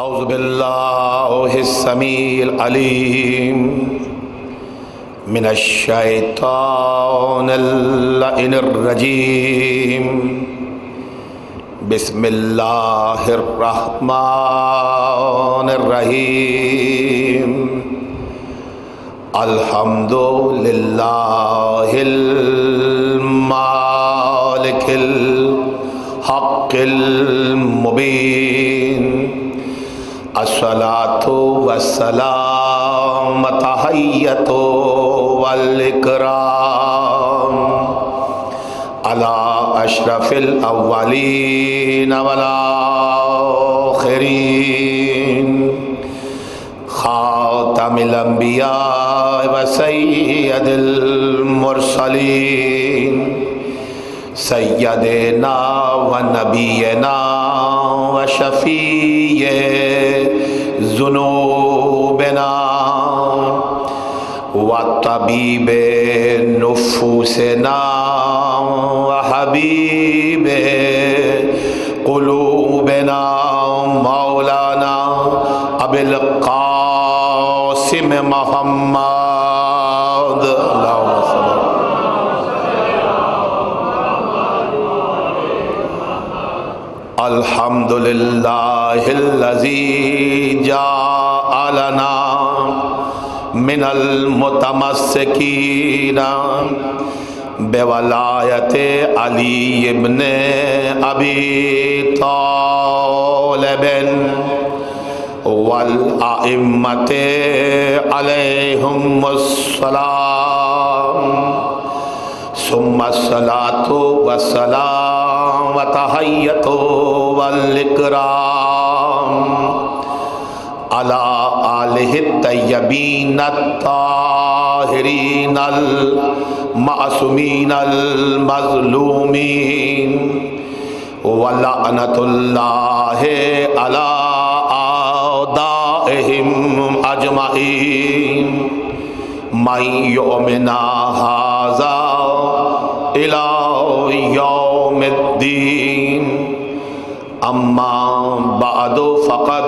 اعوذ باللہ السمیع العلیم من الشیطان اللعین الرجیم بسم اللہ الرحمن الرحیم الحمد للہ المالک الحق المبین الصلاۃ والسلام تحیۃ والاکرام علی اشرف الاولین والآخرین خاتم الانبیاء وسید المرسلین سیدنا و نبینا و شفیع ذنوبنا و طبیب نفوسنا و حبیب قلوبنا مولانا ابی القاسم محمد اللہم صلی اللہ الحمدللہ الذی جعلنا من المتمسکین بولایت علی ابن ابی طالب والائمۃ علیہم السلام ثم الصلاۃ والسلام وتحیۃ والاکرام علی آلہ الطیبین الطاہرین المعصومین المظلومین ولعنۃ اللہ علی اعدائہم اجمعین من یؤمن ھذا الی یوم الدین اما بعد فقد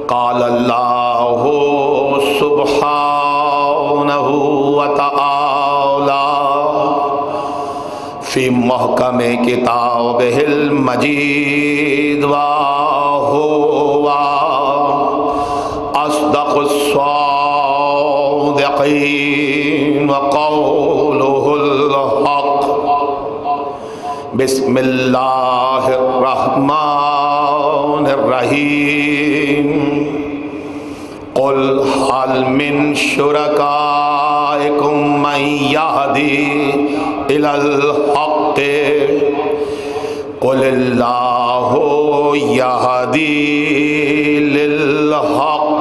قال اللہ سبحانہ وتعالی فی محکم کتابہ المجید وہو اصدق الصادقین وقولہ الحق بسم اللہ الرحمن الرحیم قل هل من شرکائکم من یہدی الی الحق قل اللہ یہدی للحق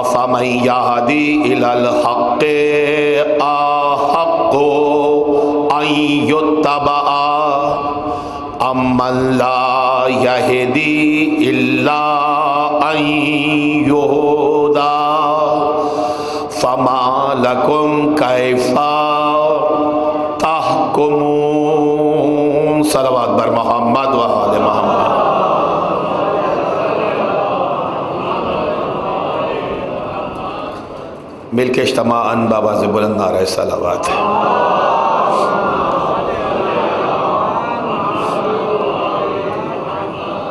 افمن یہدی الی الحق احق ان یتبع امن لا یہدی الا ان یہدی فما لکم کیف تحکمون صلوات بر محمد و آل محمد مل کے اجتماعاً بآواز بلند نعرہ صلوات ہے۔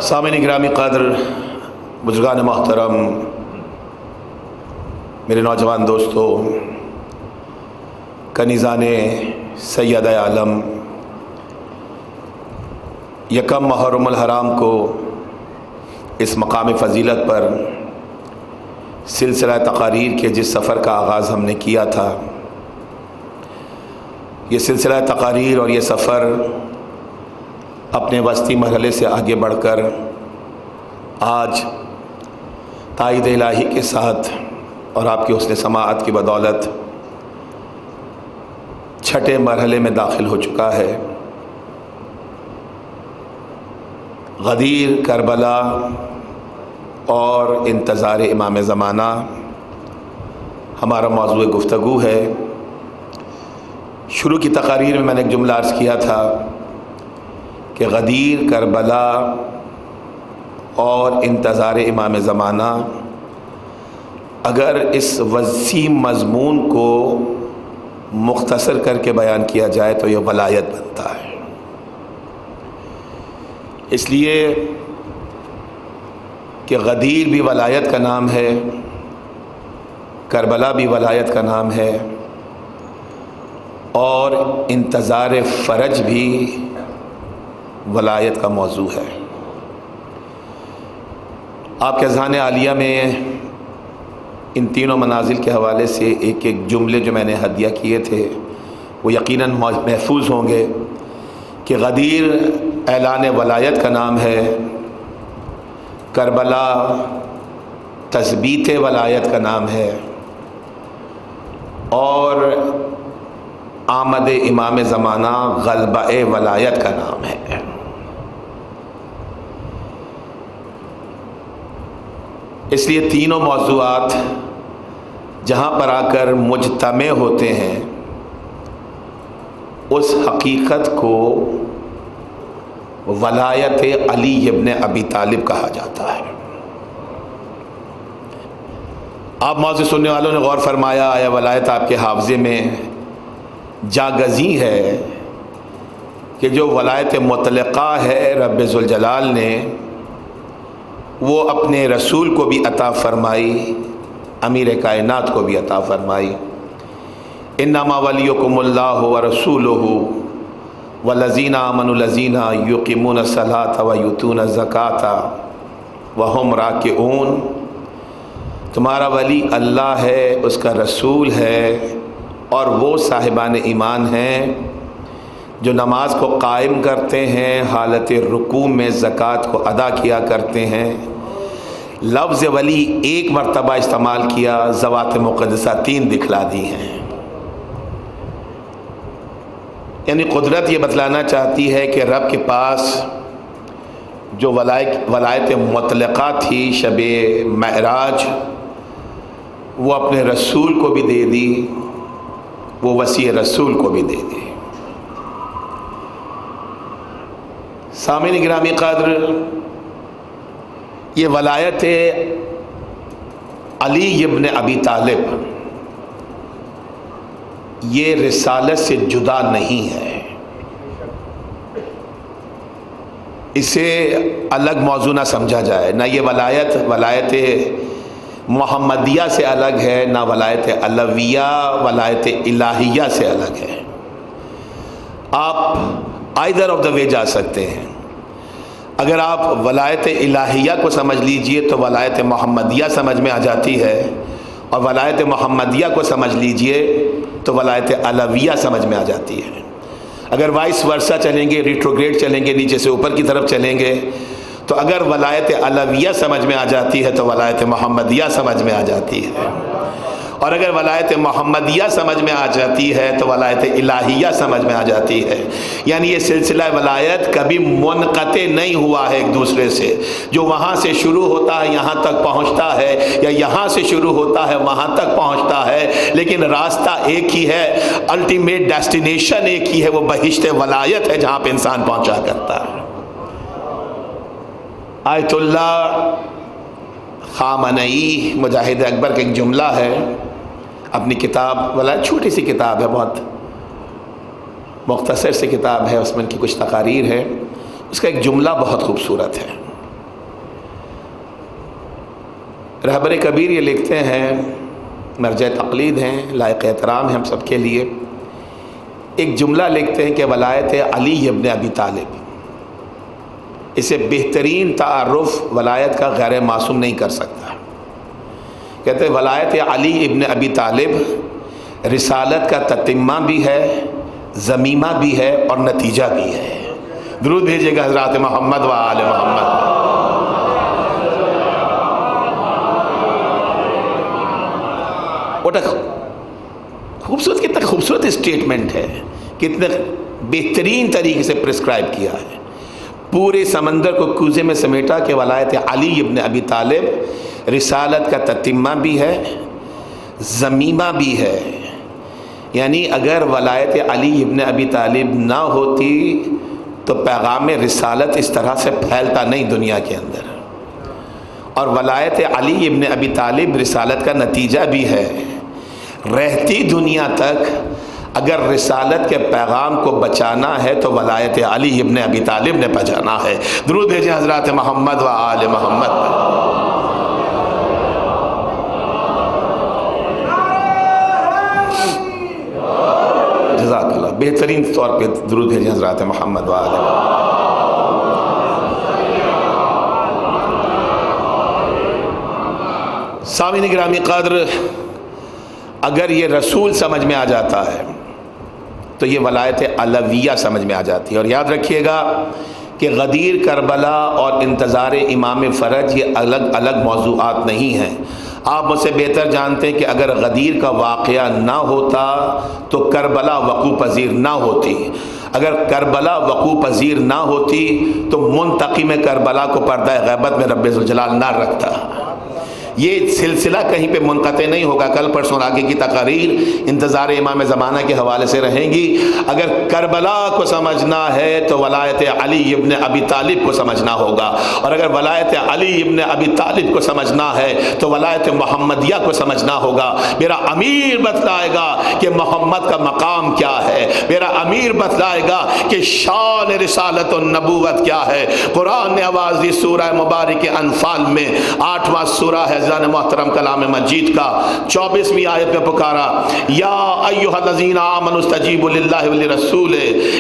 سامعین گرامی قدر، بزرگان محترم، میرے نوجوان دوستو، کنیزان سید عالم، یکم محرم الحرام کو اس مقام فضیلت پر سلسلہ تقاریر کے جس سفر کا آغاز ہم نے کیا تھا، یہ سلسلہ تقاریر اور یہ سفر اپنے وسطی مرحلے سے آگے بڑھ کر آج تائید الہی کے ساتھ اور آپ کی حسن سماعت کی بدولت چھٹے مرحلے میں داخل ہو چکا ہے۔ غدیر، کربلا اور انتظار امام زمانہ ہمارا موضوع گفتگو ہے۔ شروع کی تقاریر میں نے ایک جملہ عرض کیا تھا کہ غدیر، کربلا اور انتظار امام زمانہ اگر اس وسیع مضمون کو مختصر کر کے بیان کیا جائے تو یہ ولایت بنتا ہے۔ اس لیے کہ غدیر بھی ولایت کا نام ہے، کربلا بھی ولایت کا نام ہے، اور انتظار فرج بھی ولایت کا موضوع ہے۔ آپ کے اذہان عالیہ میں ان تینوں منازل کے حوالے سے ایک ایک جملے جو میں نے ہدیہ کیے تھے وہ یقیناً محفوظ ہوں گے کہ غدیر اعلان ولایت کا نام ہے، کربلا تثبیت ولایت کا نام ہے، اور آمد امام زمانہ غلبہ ولایت کا نام ہے۔ اس لیے تینوں موضوعات جہاں پر آ کر مجتمع ہوتے ہیں اس حقیقت کو ولایت علی ابن ابی طالب کہا جاتا ہے۔ آپ موضوع سننے والوں نے غور فرمایا، آیا ولایت آپ کے حافظے میں جاگزی ہے کہ جو ولایت مطلقہ ہے رب ذوالجلال نے وہ اپنے رسول کو بھی عطا فرمائی، امیر کائنات کو بھی عطا فرمائی۔ انما ولیکم اللہ ورسولہ والذین آمنوا الذین یقیمون الصلاۃ ویؤتون الزکاۃ وہم راکعون، تمہارا ولی اللہ ہے، اس کا رسول ہے، اور وہ صاحبان ایمان ہیں جو نماز کو قائم کرتے ہیں، حالت رکوع میں زکوٰۃ کو ادا کیا کرتے ہیں۔ لفظ ولی ایک مرتبہ استعمال کیا، ذوات مقدسہ 3 دکھلا دی ہیں۔ یعنی قدرت یہ بتلانا چاہتی ہے کہ رب کے پاس جو ولایت مطلقہ تھی شب معراج، وہ اپنے رسول کو بھی دے دی، وہ وصی رسول کو بھی دے دی۔ سامعین گرامی قدر، یہ ولایت علی ابن ابی طالب یہ رسالت سے جدا نہیں ہے، اسے الگ موضوع نہ سمجھا جائے۔ نہ یہ ولایت محمدیہ سے الگ ہے، نہ ولایت علویہ ولایت الہیہ سے الگ ہے۔ آپ آئدر آف دا وے جا سکتے ہیں۔ اگر آپ ولایت الہیہ کو سمجھ لیجئے تو ولایت محمدیہ سمجھ میں آ جاتی ہے، اور ولایت محمدیہ کو سمجھ لیجئے تو ولایت علویہ سمجھ میں آ جاتی ہے۔ اگر وائس ورثہ چلیں گے، ریٹروگریڈ چلیں گے، نیچے سے اوپر کی طرف چلیں گے، تو اگر ولایت علویہ سمجھ میں آ جاتی ہے تو ولایت محمدیہ سمجھ میں آ جاتی ہے، اور اگر ولایت محمدیہ سمجھ میں آ جاتی ہے تو ولایت الہیہ سمجھ میں آ جاتی ہے۔ یعنی یہ سلسلہ ولایت کبھی منقطع نہیں ہوا ہے ایک دوسرے سے، جو وہاں سے شروع ہوتا ہے یہاں تک پہنچتا ہے، یا یہاں سے شروع ہوتا ہے وہاں تک پہنچتا ہے، لیکن راستہ ایک ہی ہے، الٹیمیٹ ڈیسٹینیشن ایک ہی ہے، وہ بہشت ولایت ہے جہاں پہ انسان پہنچا کرتا ہے۔ آیت اللہ خامنئی مجاہد اکبر کا ایک جملہ ہے، اپنی کتاب ولایت، چھوٹی سی کتاب ہے، بہت مختصر سی کتاب ہے، اس میں ان کی کچھ تقاریر ہے، اس کا ایک جملہ بہت خوبصورت ہے۔ رہبر کبیر یہ لکھتے ہیں، مرجع تقلید ہیں، لائق احترام ہیں ہم سب کے لیے، ایک جملہ لکھتے ہیں کہ ولایت علی ابن ابی طالب، اسے بہترین تعارف ولایت کا غیر معصوم نہیں کر سکتا۔ کہتے ہیں ولایت علی ابن ابی طالب رسالت کا تتمہ بھی ہے، ضمیمہ بھی ہے، اور نتیجہ بھی ہے۔ درود بھیجیے گا حضرات محمد و آل محمد۔ خوبصورت، کتنا خوبصورت اسٹیٹمنٹ ہے، کتنے بہترین طریقے سے پرسکرائب کیا ہے، پورے سمندر کو کوزے میں سمیٹا کہ ولایت علی ابن ابی طالب رسالت کا تتمہ بھی ہے، ضمیمہ بھی ہے۔ یعنی اگر ولایت علی ابن ابی طالب نہ ہوتی تو پیغام رسالت اس طرح سے پھیلتا نہیں دنیا کے اندر۔ اور ولایت علی ابن ابی طالب رسالت کا نتیجہ بھی ہے۔ رہتی دنیا تک اگر رسالت کے پیغام کو بچانا ہے تو ولایت علی ابن ابی طالب نے بچانا ہے۔ درود بھیجیں حضرات محمد و آل محمد پر۔ جزاک اللہ، بہترین طور پہ درود بھیجیں حضرات محمد و آل محمد۔ سامعین گرامی قدر، اگر یہ رسول سمجھ میں آ جاتا ہے تو یہ ولایت علویہ سمجھ میں آ جاتی ہے۔ اور یاد رکھیے گا کہ غدیر، کربلا اور انتظار امام فرج یہ الگ الگ موضوعات نہیں ہیں۔ آپ مجھ سے بہتر جانتے ہیں کہ اگر غدیر کا واقعہ نہ ہوتا تو کربلا وقوع پذیر نہ ہوتی۔ اگر کربلا وقوع پذیر نہ ہوتی تو منتقم کربلا کو پردہ غیبت میں رب ذوالجلال نہ رکھتا۔ یہ سلسلہ کہیں پہ منقطع نہیں ہوگا، کل پرسوں آگے کی تقاریر انتظار امام زمانہ کے حوالے سے رہیں گی۔ اگر کربلا کو سمجھنا ہے تو ولایت علی ابن ابی طالب کو سمجھنا ہوگا، اور اگر ولایت علی ابن ابی طالب کو سمجھنا ہے تو ولایت محمدیہ کو سمجھنا ہوگا۔ میرا امیر بتلائے گا کہ محمد کا مقام کیا ہے، میرا امیر بتلائے گا کہ شان رسالت النبوت کیا ہے۔ قرآن نے آواز دی سورہ مبارک انفال میں، 8واں سورہ ہے محترم کلام مجید کا، 24ویں آیت میں پکارا، یا ایھا الذین آمنوا استجیبوا للہ وللرسول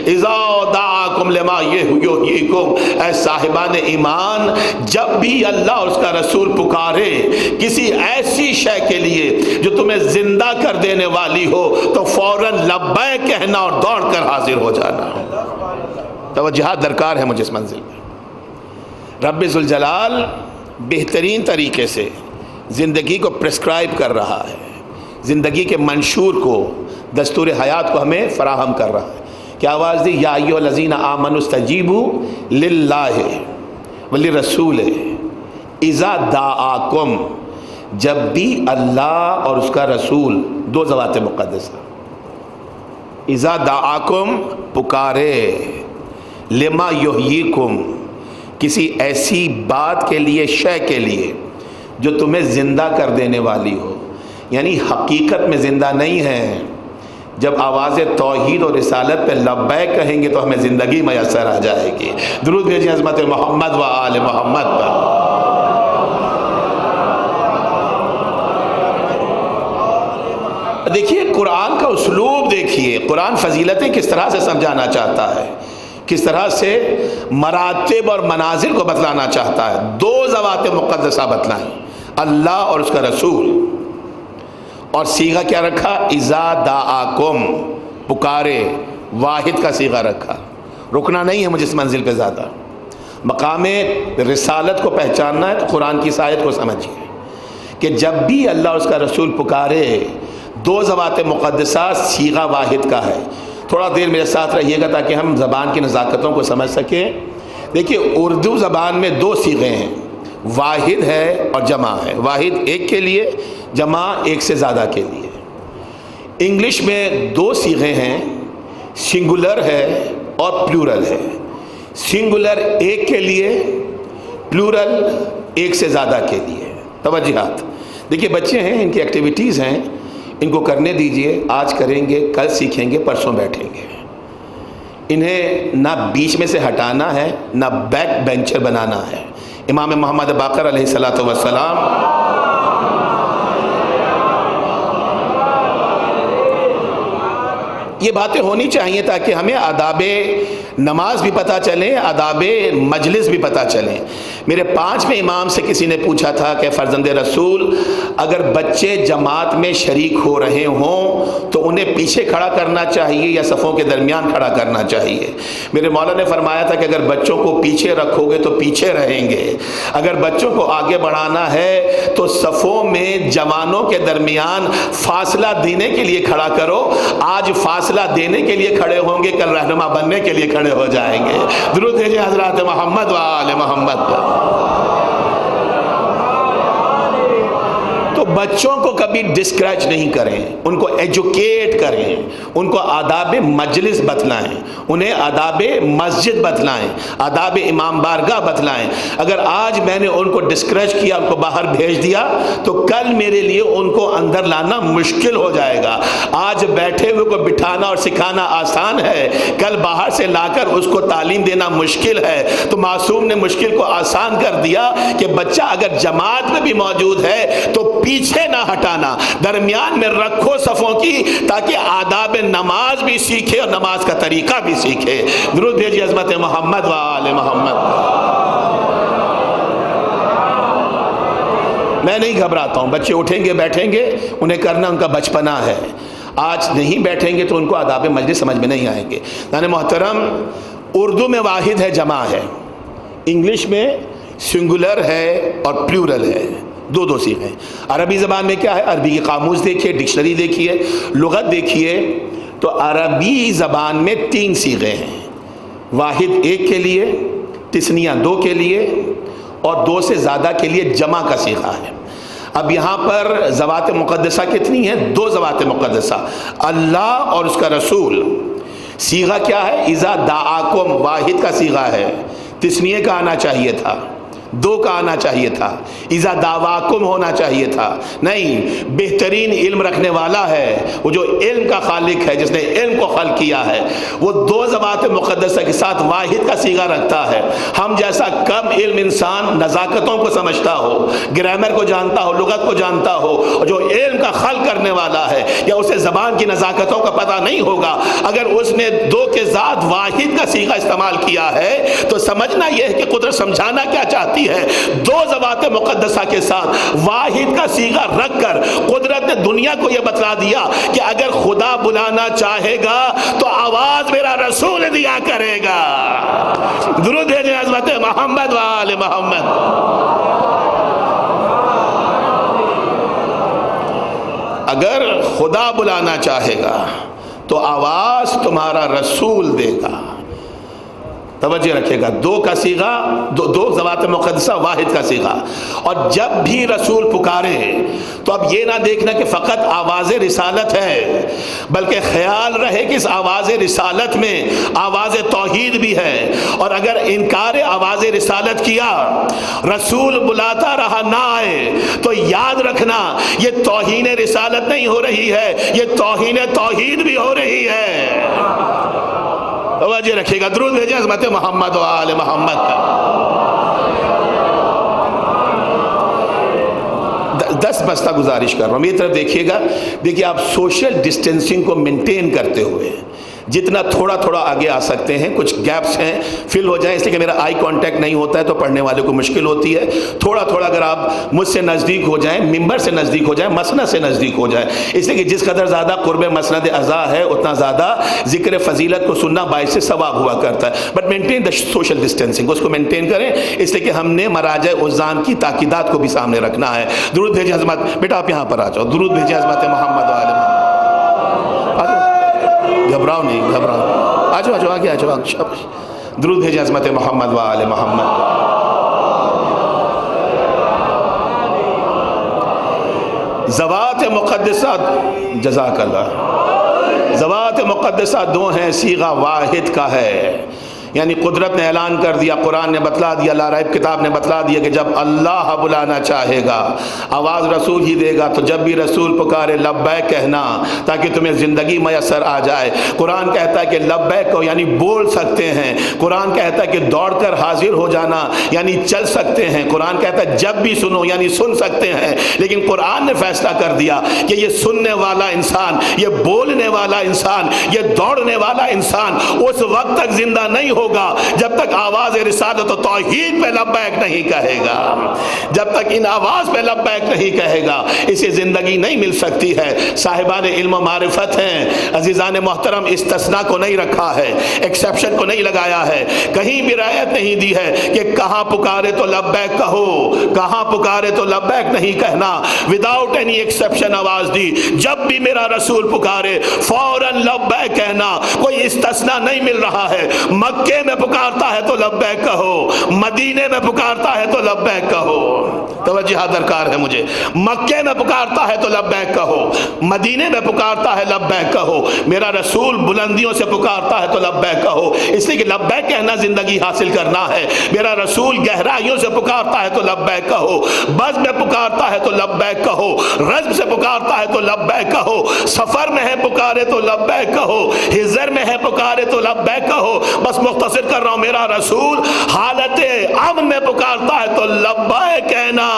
اذا دعاکم لما یحییکم۔ اے صاحبان ایمان، جب بھی اللہ اور اس کا رسول پکارے کسی ایسی شے کے لیے جو تمہیں زندہ کر دینے والی ہو تو فوراً لبیک کہنا اور دوڑ کر حاضر ہو جانا۔ توجہات درکار ہے مجھے اس منزل میں۔ رب ذوالجلال بہترین طریقے سے زندگی کو پرسکرائب کر رہا ہے، زندگی کے منشور کو، دستور حیات کو ہمیں فراہم کر رہا ہے۔ کیا آواز دی؟ یا ایھا الذین آمنوا استجیبوا للہ وللرسول اذا دعاکم، جب بھی اللہ اور اس کا رسول، دو ذوات مقدسہ، اذا دعاکم پکارے، لما یحییکم کسی ایسی بات کے لیے، شے کے لیے جو تمہیں زندہ کر دینے والی ہو، یعنی حقیقت میں زندہ نہیں ہے۔ جب آواز توحید اور رسالت پہ لبیک کہیں گے تو ہمیں زندگی میسر آ جائے گی۔ درود بھیجیں عظمت محمد و آل محمد پر۔ دیکھیے قرآن کا اسلوب، دیکھیے قرآن فضیلتیں کس طرح سے سمجھانا چاہتا ہے، کس طرح سے مراتب اور منازل کو بتلانا چاہتا ہے۔ دو ذوات مقدسہ بتلائیں، اللہ اور اس کا رسول، اور صیغہ کیا رکھا؟ اذا دعاکم، پکارے، واحد کا صیغہ رکھا۔ رکنا نہیں ہے مجھے اس منزل پہ زیادہ۔ مقام رسالت کو پہچاننا ہے تو قرآن کی آیت کو سمجھیے کہ جب بھی اللہ اور اس کا رسول پکارے، دو ذوات مقدسہ، صیغہ واحد کا ہے۔ تھوڑا دیر میرے ساتھ رہیے گا تاکہ ہم زبان کی نزاکتوں کو سمجھ سکیں۔ دیکھیے اردو زبان میں دو صیغے ہیں، واحد ہے اور جمع ہے۔ واحد ایک کے لیے، جمع ایک سے زیادہ کے لیے۔ انگلش میں دو صیغے ہیں، سنگولر ہے اور پلورل ہے۔ سنگولر ایک کے لیے، پلورل ایک سے زیادہ کے لیے۔ توجہات دیکھیے، بچے ہیں، ان کی ایکٹیویٹیز ہیں، ان کو کرنے دیجئے۔ آج کریں گے، کل سیکھیں گے، پرسوں بیٹھیں گے۔ انہیں نہ بیچ میں سے ہٹانا ہے، نہ بیک بینچر بنانا ہے۔ امام محمد باقر علیہ الصلوۃ والسلام یہ باتیں ہونی چاہیے تاکہ ہمیں آداب نماز بھی پتہ چلیں، آداب مجلس بھی پتہ چلیں۔ میرے 5ویں امام سے کسی نے پوچھا تھا کہ فرزند رسول، اگر بچے جماعت میں شریک ہو رہے ہوں تو انہیں پیچھے کھڑا کرنا چاہیے یا صفوں کے درمیان کھڑا کرنا چاہیے؟ میرے مولا نے فرمایا تھا کہ اگر بچوں کو پیچھے رکھو گے تو پیچھے رہیں گے، اگر بچوں کو آگے بڑھانا ہے تو صفوں میں جوانوں کے درمیان فاصلہ دینے کے لیے کھڑا کرو۔ آج فاصلہ دینے کے لیے کھڑے ہوں گے، کل رہنما بننے کے لیے کھڑے ہو جائیں گے۔ درود بھیجیں حضرات محمد و آل محمد پر۔ تو بچوں کو کبھی ڈسکریج نہیں کریں، ان کو ایجوکیٹ کریں، ان کو آداب مجلس بتلائیں، انہیں آداب مسجد بتلائیں، آداب امام بارگاہ بتلائیں۔ اگر آج میں نے ان کو ڈسکریج کیا، ان کو باہر بھیج دیا، تو کل میرے لیے ان کو اندر لانا مشکل ہو جائے گا۔ آج بیٹھے ہوئے کو بٹھانا اور سکھانا آسان ہے، کل باہر سے لا کر اس کو تعلیم دینا مشکل ہے۔ تو معصوم نے مشکل کو آسان کر دیا کہ بچہ اگر جماعت میں بھی موجود ہے تو پیچھے نہ ہٹانا، درمیان میں رکھو صفوں کی، تاکہ آداب نماز بھی سیکھے اور نماز کا طریقہ بھی سیکھے۔ درود بھیجیے عظمت محمد و آل محمد۔ میں نہیں گھبراتا ہوں، بچے اٹھیں گے بیٹھیں گے، انہیں کرنا ان کا بچپنا ہے۔ آج نہیں بیٹھیں گے تو ان کو آداب مجلس سمجھ میں نہیں آئیں گے۔ یعنی محترم، اردو میں واحد ہے، جمع ہے، انگلش میں سنگولر ہے اور پلیورل ہے، دو صیغے ہیں۔ عربی زبان میں کیا ہے؟ عربی کی قاموس دیکھیے، ڈکشنری دیکھیے، لغت دیکھیے، تو عربی زبان میں 3 صیغے ہیں، واحد 1 کے لیے، تسنیہ 2 کے لیے، اور 2 سے زیادہ کے لیے جمع کا صیغہ ہے۔ اب یہاں پر ذوات مقدسہ کتنی ہیں؟ 2 ذوات مقدسہ، اللہ اور اس کا رسول۔ صیغہ کیا ہے؟ اذا دعاکم، واحد کا صیغہ ہے، تسنیہ کا آنا چاہیے تھا، 2 کا آنا چاہیے تھا، اذا دعواکم ہونا چاہیے تھا، نہیں۔ بہترین علم رکھنے والا ہے وہ جو علم کا خالق ہے، جس نے علم کو خلق کیا ہے، وہ 2 ذوات مقدسہ کے ساتھ واحد کا صیغہ رکھتا ہے۔ ہم جیسا کم علم انسان نزاکتوں کو سمجھتا ہو، گرامر کو جانتا ہو، لغت کو جانتا ہو، اور جو علم کا خلق کرنے والا ہے، یا اسے زبان کی نزاکتوں کا پتہ نہیں ہوگا، اگر اس نے 2 کے ساتھ واحد کا صیغہ استعمال کیا ہے تو سمجھنا یہ ہے کہ قدرت سمجھانا کیا چاہتی ہے۔ 2 ذوات مقدسہ کے ساتھ واحد کا صیغہ رکھ کر قدرت نے دنیا کو یہ بتلا دیا کہ اگر خدا بلانا چاہے گا تو آواز میرا رسول دیا کرے گا۔ درود بھیجیں عظمت محمد و آل محمد۔ اگر خدا بلانا چاہے گا تو آواز تمہارا رسول دے گا۔ توجہ رکھے گا، 2 کا صیغہ، 2 ذوات مقدسہ، واحد کا صیغہ۔ اور جب بھی رسول پکارے تو اب یہ نہ دیکھنا کہ فقط آواز رسالت ہے، بلکہ خیال رہے کہ اس آواز رسالت میں آواز توحید بھی ہے۔ اور اگر انکار آواز رسالت کیا، رسول بلاتا رہا نہ آئے، تو یاد رکھنا یہ توہین رسالت نہیں ہو رہی ہے، یہ توہین توحید بھی ہو رہی ہے۔ توجہ رکھیے گا، درود بھیجیں عظمت محمد و آل محمد کا۔ 10 بستہ گزارش کر رہا ہوں، میری طرف دیکھیے گا۔ دیکھیے، آپ سوشل ڈسٹینسنگ کو مینٹین کرتے ہوئے جتنا تھوڑا آگے آ سکتے ہیں، کچھ گیپس ہیں فل ہو جائیں، اس لیے کہ میرا آئی کانٹیکٹ نہیں ہوتا ہے تو پڑھنے والے کو مشکل ہوتی ہے۔ تھوڑا اگر آپ مجھ سے نزدیک ہو جائیں، ممبر سے نزدیک ہو جائیں، مسند سے نزدیک ہو جائیں، اس لیے کہ جس قدر زیادہ قرب مسند اعضاء ہے اتنا زیادہ ذکر فضیلت کو سننا باعث ثواب ہوا کرتا ہے۔ But maintain the social distancing, اس کو مینٹین کریں، اس لیے کہ ہم نے مراجع عظام کی تاکیدات کو بھی سامنے رکھنا ہے۔ درود بھیجیں عظمت، بیٹا آپ یہاں پر آ جاؤ، درود بھیجیں عظمت محمد و آل محمد۔ گھبراؤ نہیں، گھبراؤ، آجو آگے آجو، درود بھیجیں عظمت محمد و آل محمد۔ ذوات مقدسہ، جزاک اللہ، ذوات مقدسہ 2 ہیں، صیغہ واحد کا ہے۔ یعنی قدرت نے اعلان کر دیا، قرآن نے بتلا دیا، لا ریب کتاب نے بتلا دیا کہ جب اللہ بلانا چاہے گا آواز رسول ہی دے گا۔ تو جب بھی رسول پکارے لبیک کہنا، تاکہ تمہیں زندگی میسر آ جائے۔ قرآن کہتا ہے کہ لبیک کو یعنی بول سکتے ہیں، قرآن کہتا ہے کہ دوڑ کر حاضر ہو جانا یعنی چل سکتے ہیں، قرآن کہتا ہے جب بھی سنو یعنی سن سکتے ہیں۔ لیکن قرآن نے فیصلہ کر دیا کہ یہ سننے والا انسان، یہ بولنے والا انسان، یہ دوڑنے والا انسان اس وقت تک زندہ نہیں ہوگا جب تک آواز رسالت و توحید پہ لبیک نہیں کہے گا۔ جب تک ان آواز پہ لبیک نہیں کہے گا اسے زندگی نہیں مل سکتی ہے۔ صاحبان علم و معرفت ہیں، عزیزان محترم، استثناء کو نہیں رکھا ہے، ایکسیپشن کو نہیں لگایا ہے، کہیں بھی رعایت نہیں دی ہے کہ کہاں پکارے تو لبیک کہو، کہاں پکارے تو لبیک نہیں کہنا۔ وداؤٹ اینی ایکسیپشن آواز دی، جب بھی میرا رسول پکارے فوراً لبیک کہنا، کوئی استثناء نہیں مل رہا ہے۔ مکے میں پکارتا ہے تو لبیک کہو، مدینے میں پکارتا ہے تو لبیک کہو۔ توجہ درکار ہے مجھے. مکے میں پکارتا ہے تو لبیک کہو, مدینے میں پکارتا ہے لبیک کہو, میرا رسول بلندیوں سے پکارتا ہے تو لبیک کہو, اس لیے کہ لبیک کہنا زندگی حاصل کرنا ہے. میرا رسول گہرائیوں سے پکارتا ہے تو لبیک کہو, بز میں پکارتا ہے تو لبیک کہو, رزق سے پکارتا ہے تو لبیک کہو, سفر میں ہے پکارے تو لبیک کہو, ہجر میں ہے پکارے تو لبیک کہو. بس مختصر کر رہا ہوں, میرا رسول حالت امن میں پکارتا ہے تو لبیک کہنا,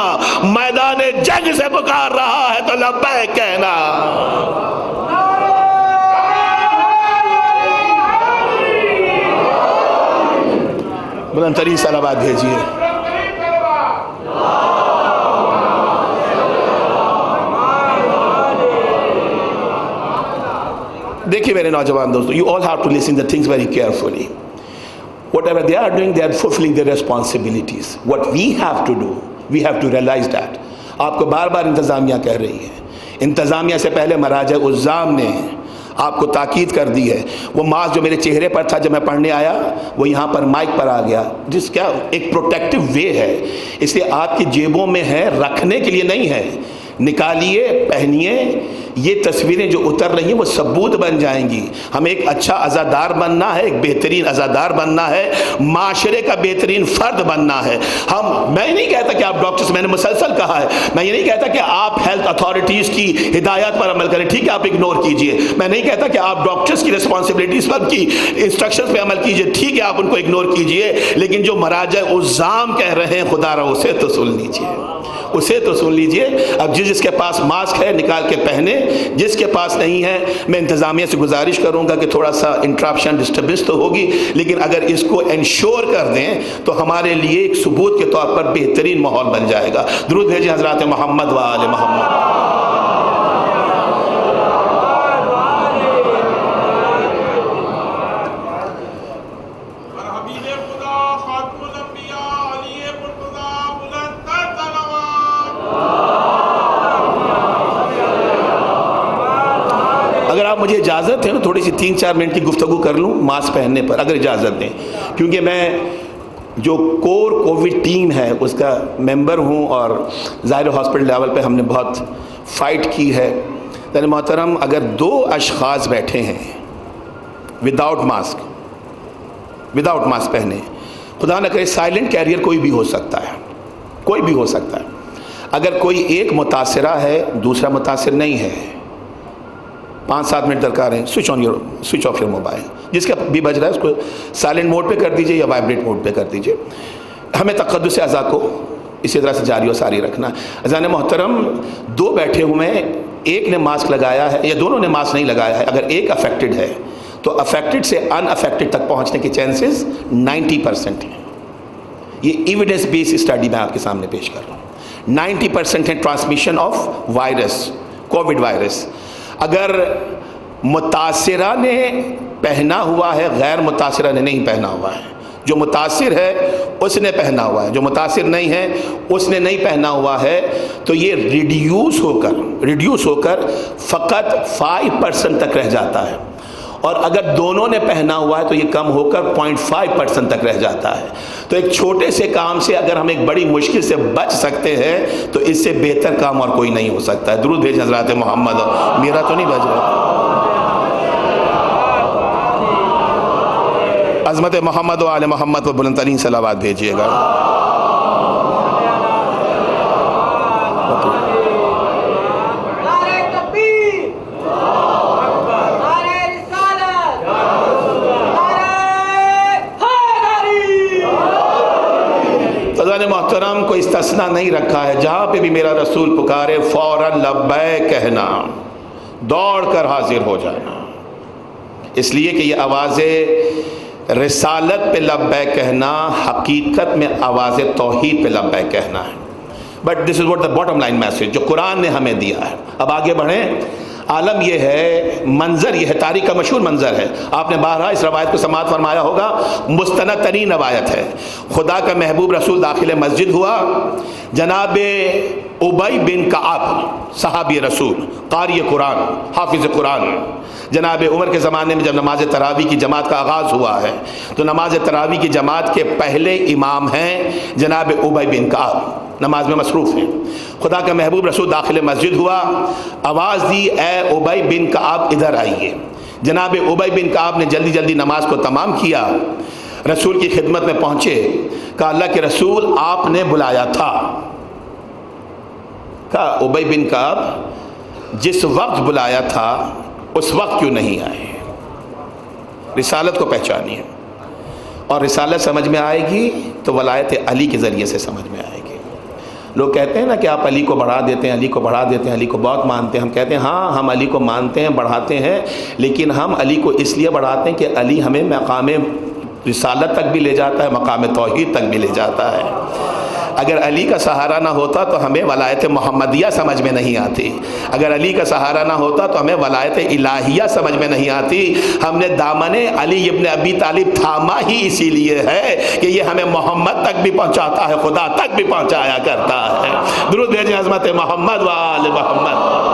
میدان جنگ سے پکار رہا ہے تو لبیک کہنا. بلند ترین صلوات بھیجیے. دیکھیے میرے نوجوان دوستو, you all have to listen the things very carefully. Whatever they are doing, they are fulfilling their responsibilities. What we have to do, we have to realize that. آپ کو بار بار انتظامیہ کہہ رہی ہے, انتظامیہ سے پہلے مراجع عظام نے آپ کو تاکید کر دی ہے. وہ ماسک جو میرے چہرے پر تھا جب میں پڑھنے آیا, وہ یہاں پر مائک پر آ گیا, جس کا ایک پروٹیکٹیو وے ہے, اس لیے آپ کی جیبوں میں ہے, رکھنے کے لیے نہیں ہے. نکالیے, پہنیے. یہ تصویریں جو اتر رہی ہیں وہ ثبوت بن جائیں گی. ہمیں ایک اچھا عزادار بننا ہے, ایک بہترین عزادار بننا ہے, معاشرے کا بہترین فرد بننا ہے. میں نہیں کہتا کہ آپ ڈاکٹرز, میں نے مسلسل کہا ہے, میں یہ نہیں کہتا کہ آپ ہیلتھ اتھارٹیز کی ہدایات پر عمل کریں, ٹھیک ہے آپ اگنور کیجئے. میں نہیں کہتا کہ آپ ڈاکٹرز کی رسپانسبلٹیز پر کی انسٹرکشنز پہ عمل کیجئے, ٹھیک ہے آپ ان کو اگنور کیجئے. لیکن جو مراجع عظام کہہ رہے ہیں, خدا را اسے تو سن لیجئے, اسے تو سن لیجئے. اب جس کے پاس ماسک ہے نکال کے پہنے, جس کے پاس نہیں ہے میں انتظامیہ سے گزارش کروں گا کہ تھوڑا سا انٹرپشن ڈسٹربنس تو ہوگی, لیکن اگر اس کو انشور کر دیں تو ہمارے لیے ایک ثبوت کے طور پر بہترین ماحول بن جائے گا. درود بھیجیں حضرات محمد و آل محمد. اگر آپ مجھے اجازت ہے نا, تھوڑی سی 3-4 منٹ کی گفتگو کر لوں ماسک پہننے پر, اگر اجازت دیں, کیونکہ میں جو کور کووڈ ٹیم ہے اس کا ممبر ہوں, اور ظاہر ہاسپٹل لیول پہ ہم نے بہت فائٹ کی ہے. یعنی محترم, اگر 2 اشخاص بیٹھے ہیں وداؤٹ ماسک پہنے, خدا نہ کرے سائلنٹ کیریئر کوئی بھی ہو سکتا ہے, کوئی بھی ہو سکتا ہے. اگر کوئی ایک متاثرہ ہے, دوسرا متاثر نہیں ہے, 5-7 منٹ درکار ہیں, سوئچ آف یور موبائل, جس کا بھی بج رہا ہے اس کو سائلنٹ موڈ پہ کر دیجئے یا وائبریٹ موڈ پہ کر دیجئے. ہمیں تقدس اعضاء کو اسی طرح سے جاری و ساری رکھنا. اذان محترم, 2 بیٹھے ہوئے ہیں, ایک نے ماسک لگایا ہے یا دونوں نے ماسک نہیں لگایا ہے, اگر ایک افیکٹڈ ہے تو افیکٹڈ سے ان افیکٹڈ تک پہنچنے کے چانسز 90% ہیں. یہ ایویڈنس بیس اسٹڈی میں آپ کے سامنے پیش کر رہا ہوں. 90% ہے transmission of wires, Covid virus. اگر متاثرہ نے پہنا ہوا ہے, غیر متاثرہ نے نہیں پہنا ہوا ہے. جو متاثر ہے اس نے پہنا ہوا ہے, جو متاثر نہیں ہے اس نے نہیں پہنا ہوا ہے, تو یہ ریڈیوس ہو کر فقط 5% تک رہ جاتا ہے. اور اگر دونوں نے پہنا ہوا ہے تو یہ کم ہو کر 0.5% تک رہ جاتا ہے. تو ایک چھوٹے سے کام سے اگر ہم ایک بڑی مشکل سے بچ سکتے ہیں تو اس سے بہتر کام اور کوئی نہیں ہو سکتا ہے. درود بھیج حضرات محمد. میرا تو نہیں بج رہا. عظمت محمد و آل محمد پر بلند ترین صلوات بھیجیے گا. محترم کو استثناء نہیں رکھا ہے, جہاں پہ بھی میرا رسول پکارے فوراً لبیک کہنا, دوڑ کر حاضر ہو جانا. اس لیے کہ یہ آواز رسالت پہ لبیک کہنا حقیقت میں آواز توحید پہ لبیک کہنا ہے. But this is what the bottom line message جو قرآن نے ہمیں دیا ہے. اب آگے بڑھیں. عالم یہ ہے، منظر یہ ہے، تاریخ کا مشہور منظر ہے، آپ نے بارہا اس روایت کو سماعت فرمایا ہوگا، مستند ترین روایت ہے۔ خدا کا محبوب رسول داخل مسجد ہوا، جناب ابی بن کعب صحابی رسول، قاری قرآن، حافظ قرآن، جناب عمر کے زمانے میں جب نماز تراویح کی جماعت کا آغاز ہوا ہے تو نماز تراویح کی جماعت کے پہلے امام ہیں جناب ابی بن کعب، نماز میں مصروف ہیں۔ خدا کا محبوب رسول داخل مسجد ہوا، آواز دی اے ابی بن کعب ادھر آئیے۔ جناب ابی بن کعب نے جلدی جلدی نماز کو تمام کیا، رسول کی خدمت میں پہنچے، کہا اللہ کے رسول آپ نے بلایا تھا۔ کہا ابی بن کعب جس وقت بلایا تھا اس وقت کیوں نہیں آئے؟ رسالت کو پہچانیے، اور رسالت سمجھ میں آئے گی تو ولایت علی کے ذریعے سے سمجھ میں آئے گی۔ لوگ کہتے ہیں نا کہ آپ علی کو بڑھا دیتے ہیں، علی کو بڑھا دیتے ہیں، علی کو بہت مانتے ہیں۔ ہم کہتے ہیں ہاں ہم علی کو مانتے ہیں، بڑھاتے ہیں، لیکن ہم علی کو اس لیے بڑھاتے ہیں کہ علی ہمیں مقام رسالت تک بھی لے جاتا ہے، مقام توحید تک بھی لے جاتا ہے۔ اگر علی کا سہارا نہ ہوتا تو ہمیں ولایت محمدیہ سمجھ میں نہیں آتی، اگر علی کا سہارا نہ ہوتا تو ہمیں ولایت الہیہ سمجھ میں نہیں آتی۔ ہم نے دامن علی ابن ابی طالب تھاما ہی اسی لیے ہے کہ یہ ہمیں محمد تک بھی پہنچاتا ہے، خدا تک بھی پہنچایا کرتا ہے۔ درود بھیجیں عظمت محمد و آل محمد۔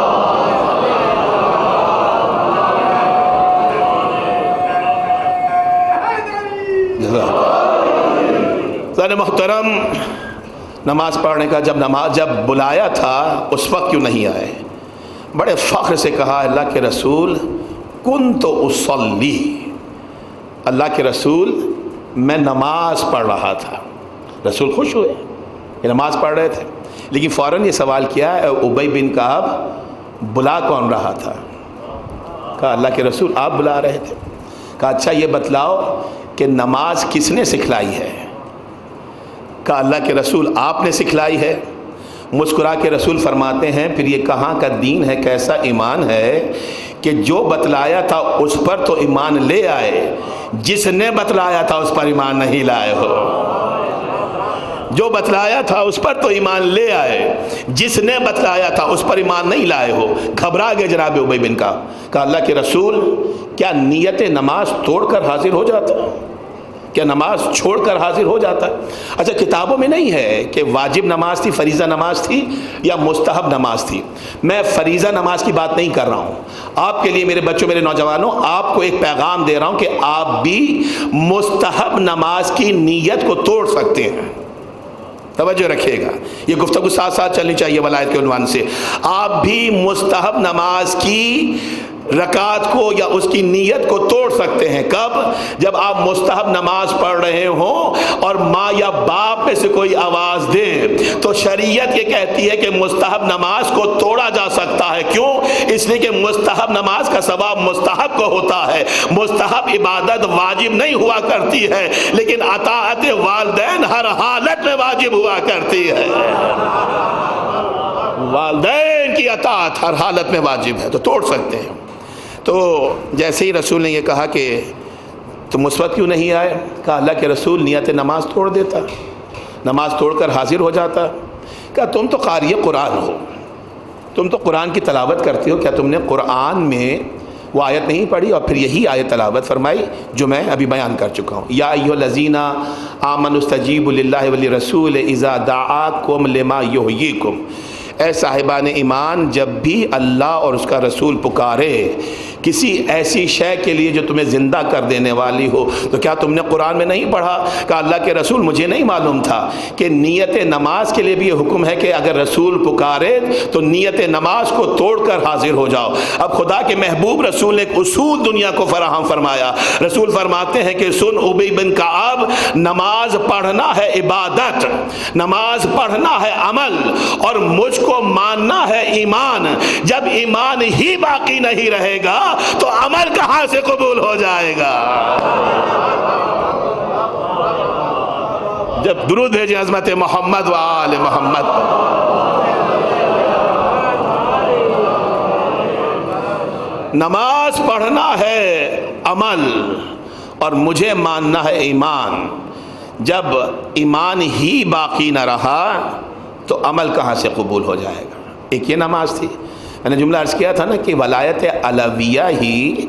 محترم، نماز پڑھنے کا جب بلایا تھا اس وقت کیوں نہیں آئے؟ بڑے فخر سے کہا اللہ کے رسول کنت اصلی، اللہ کے رسول میں نماز پڑھ رہا تھا۔ رسول خوش ہوئے کہ نماز پڑھ رہے تھے، لیکن فوراً یہ سوال کیا ابی بن کعب بلا کون رہا تھا؟ کہا اللہ کے رسول آپ بلا رہے تھے۔ کہا اچھا یہ بتلاؤ کہ نماز کس نے سکھلائی ہے؟ کہا اللہ کے رسول آپ نے سکھلائی ہے۔ مسکرا کے رسول فرماتے ہیں پھر یہ کہاں کا دین ہے، کیسا ایمان ہے کہ جو بتلایا تھا اس پر تو ایمان لے آئے، جس نے بتلایا تھا اس پر ایمان نہیں لائے ہو۔ جو بتلایا تھا اس پر تو ایمان لے آئے، جس نے بتلایا تھا اس پر ایمان نہیں لائے ہو۔ گھبرا گئے جناب ابی بن کعب، کہا اللہ کے رسول کیا نیت نماز توڑ کر حاضر ہو جاتا ہے؟ کیا نماز چھوڑ کر حاضر ہو جاتا ہے؟ اچھا کتابوں میں نہیں ہے کہ واجب نماز تھی، فریضہ نماز تھی یا مستحب نماز تھی۔ میں فریضہ نماز کی بات نہیں کر رہا ہوں، آپ کے لیے میرے بچوں، میرے نوجوانوں، آپ کو ایک پیغام دے رہا ہوں کہ آپ بھی مستحب نماز کی نیت کو توڑ سکتے ہیں۔ توجہ رکھیے گا، یہ گفتگو ساتھ ساتھ چلنی چاہیے ولایت کے عنوان سے۔ آپ بھی مستحب نماز کی رکعت کو یا اس کی نیت کو توڑ سکتے ہیں۔ کب؟ جب آپ مستحب نماز پڑھ رہے ہوں اور ماں یا باپ میں سے کوئی آواز دے تو شریعت یہ کہتی ہے کہ مستحب نماز کو توڑا جا سکتا ہے۔ کیوں؟ اس لیے کہ مستحب نماز کا ثواب مستحب کو ہوتا ہے۔ مستحب عبادت واجب نہیں ہوا کرتی ہے، لیکن اطاعت والدین ہر حالت میں واجب ہوا کرتی ہے۔ والدین کی اطاعت ہر حالت میں واجب ہے، تو توڑ سکتے ہیں۔ تو جیسے ہی رسول نے یہ کہا کہ تم اس وقت کیوں نہیں آئے؟ کہا اللہ کے رسول نیت نماز توڑ دیتا، نماز توڑ کر حاضر ہو جاتا۔ کہا تم تو قاری قرآن ہو، تم تو قرآن کی تلاوت کرتے ہو، کیا تم نے قرآن میں وہ آیت نہیں پڑھی اور پھر یہی آیت تلاوت فرمائی جو میں ابھی بیان کر چکا ہوں؟ یا ایھا الذین آمنوا استجیبوا للہ وللرسول اذا دعاکم لما یحییکم۔ اے صاحبان ایمان، جب بھی اللہ اور اس کا رسول پکارے کسی ایسی شے کے لیے جو تمہیں زندہ کر دینے والی ہو تو کیا تم نے قرآن میں نہیں پڑھا؟ کہا اللہ کے رسول مجھے نہیں معلوم تھا کہ نیت نماز کے لیے بھی یہ حکم ہے کہ اگر رسول پکارے تو نیت نماز کو توڑ کر حاضر ہو جاؤ۔ اب خدا کے محبوب رسول نے ایک اصول دنیا کو فراہم فرمایا۔ رسول فرماتے ہیں کہ سن ابی بن کعب، نماز پڑھنا ہے عبادت، نماز پڑھنا ہے عمل، اور مجھ کو ماننا ہے ایمان۔ جب ایمان ہی باقی نہیں رہے گا تو عمل کہاں سے قبول ہو جائے گا؟ جب درود بھیجیں عظمت محمد و آل محمد۔ نماز پڑھنا ہے عمل اور مجھے ماننا ہے ایمان۔ جب ایمان ہی باقی نہ رہا تو عمل کہاں سے قبول ہو جائے گا؟ ایک یہ نماز تھی۔ میں نے جملہ عرض کیا تھا نا کہ ولایت علویہ ہی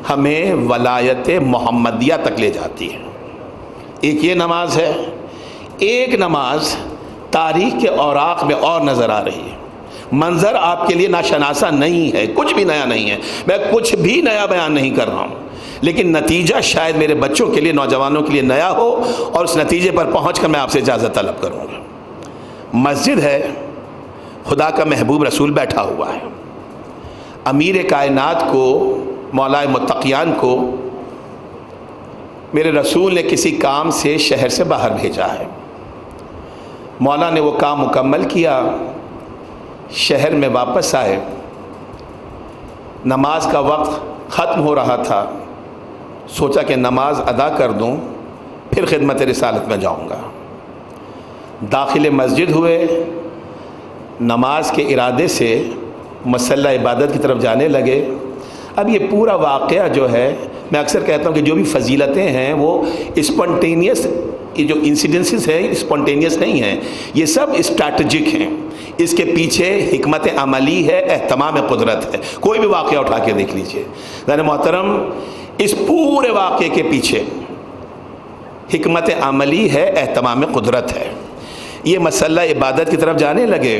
ہمیں ولایت محمدیہ تک لے جاتی ہے. ایک یہ نماز ہے، ایک نماز تاریخ کے اوراق میں اور نظر آ رہی ہے. منظر آپ کے لیے ناشناسا نہیں ہے، کچھ بھی نیا نہیں ہے، میں کچھ بھی نیا بیان نہیں کر رہا ہوں، لیکن نتیجہ شاید میرے بچوں کے لیے، نوجوانوں کے لیے نیا ہو، اور اس نتیجے پر پہنچ کر میں آپ سے اجازت طلب کروں گا. مسجد ہے، خدا کا محبوب رسول بیٹھا ہوا ہے. امیر کائنات کو، مولا متقیان کو میرے رسول نے کسی کام سے شہر سے باہر بھیجا ہے. مولا نے وہ کام مکمل کیا، شہر میں واپس آئے. نماز کا وقت ختم ہو رہا تھا، سوچا کہ نماز ادا کر دوں پھر خدمت رسالت میں جاؤں گا. داخل مسجد ہوئے، نماز کے ارادے سے مصلی عبادت کی طرف جانے لگے. اب یہ پورا واقعہ جو ہے، میں اکثر کہتا ہوں کہ جو بھی فضیلتیں ہیں وہ اسپونٹینیس، یہ جو انسیڈنسز ہیں اسپونٹینیس نہیں ہیں، یہ سب اسٹریٹجک ہیں. اس کے پیچھے حکمت عملی ہے، اہتمام قدرت ہے. کوئی بھی واقعہ اٹھا کے دیکھ لیجئے. ذرا محترم، اس پورے واقعے کے پیچھے حکمت عملی ہے، اہتمام قدرت ہے. یہ مسئلہ عبادت کی طرف جانے لگے.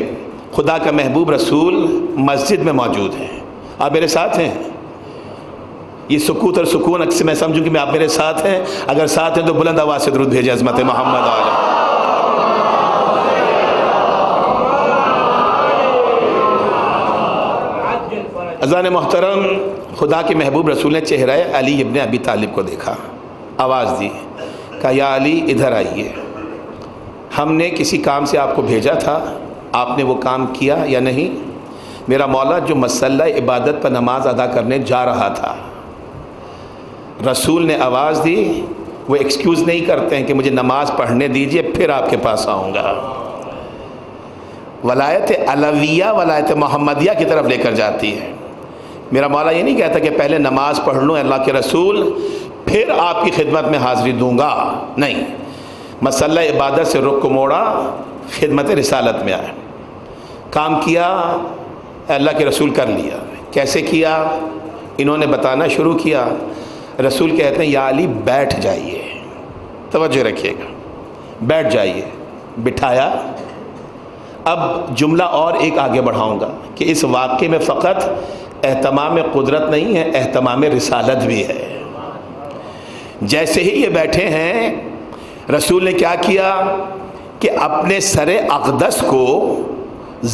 خدا کا محبوب رسول مسجد میں موجود ہیں. آپ میرے ساتھ ہیں؟ یہ سکوت اور سکون اکثر میں سمجھوں کہ آپ میرے ساتھ ہیں. اگر ساتھ ہیں تو بلند آواز سے درود بھیجیں عظمت محمد علیہ. اذان محترم، خدا کے محبوب رسول نے چہرہ علی ابن ابی طالب کو دیکھا، آواز دی، کہا یا علی ادھر آئیے، ہم نے کسی کام سے آپ کو بھیجا تھا، آپ نے وہ کام کیا یا نہیں؟ میرا مولا جو مسئلہ عبادت پر نماز ادا کرنے جا رہا تھا، رسول نے آواز دی، وہ ایکسکیوز نہیں کرتے ہیں کہ مجھے نماز پڑھنے دیجئے پھر آپ کے پاس آؤں گا. ولایت علویہ ولایت محمدیہ کی طرف لے کر جاتی ہے. میرا مولا یہ نہیں کہتا کہ پہلے نماز پڑھ لوں اللہ کے رسول پھر آپ کی خدمت میں حاضری دوں گا، نہیں. مسئلہ عبادت سے رخ کو موڑا، خدمت رسالت میں آئے، کام کیا، اللہ کے رسول کر لیا. کیسے کیا؟ انہوں نے بتانا شروع کیا. رسول کہتے ہیں یا علی بیٹھ جائیے، توجہ رکھیے گا، بیٹھ جائیے. بٹھایا. اب جملہ اور ایک آگے بڑھاؤں گا کہ اس واقعے میں فقط اہتمام قدرت نہیں ہے، اہتمام رسالت بھی ہے. جیسے ہی یہ بیٹھے ہیں، رسول نے کیا کیا کہ اپنے سر اقدس کو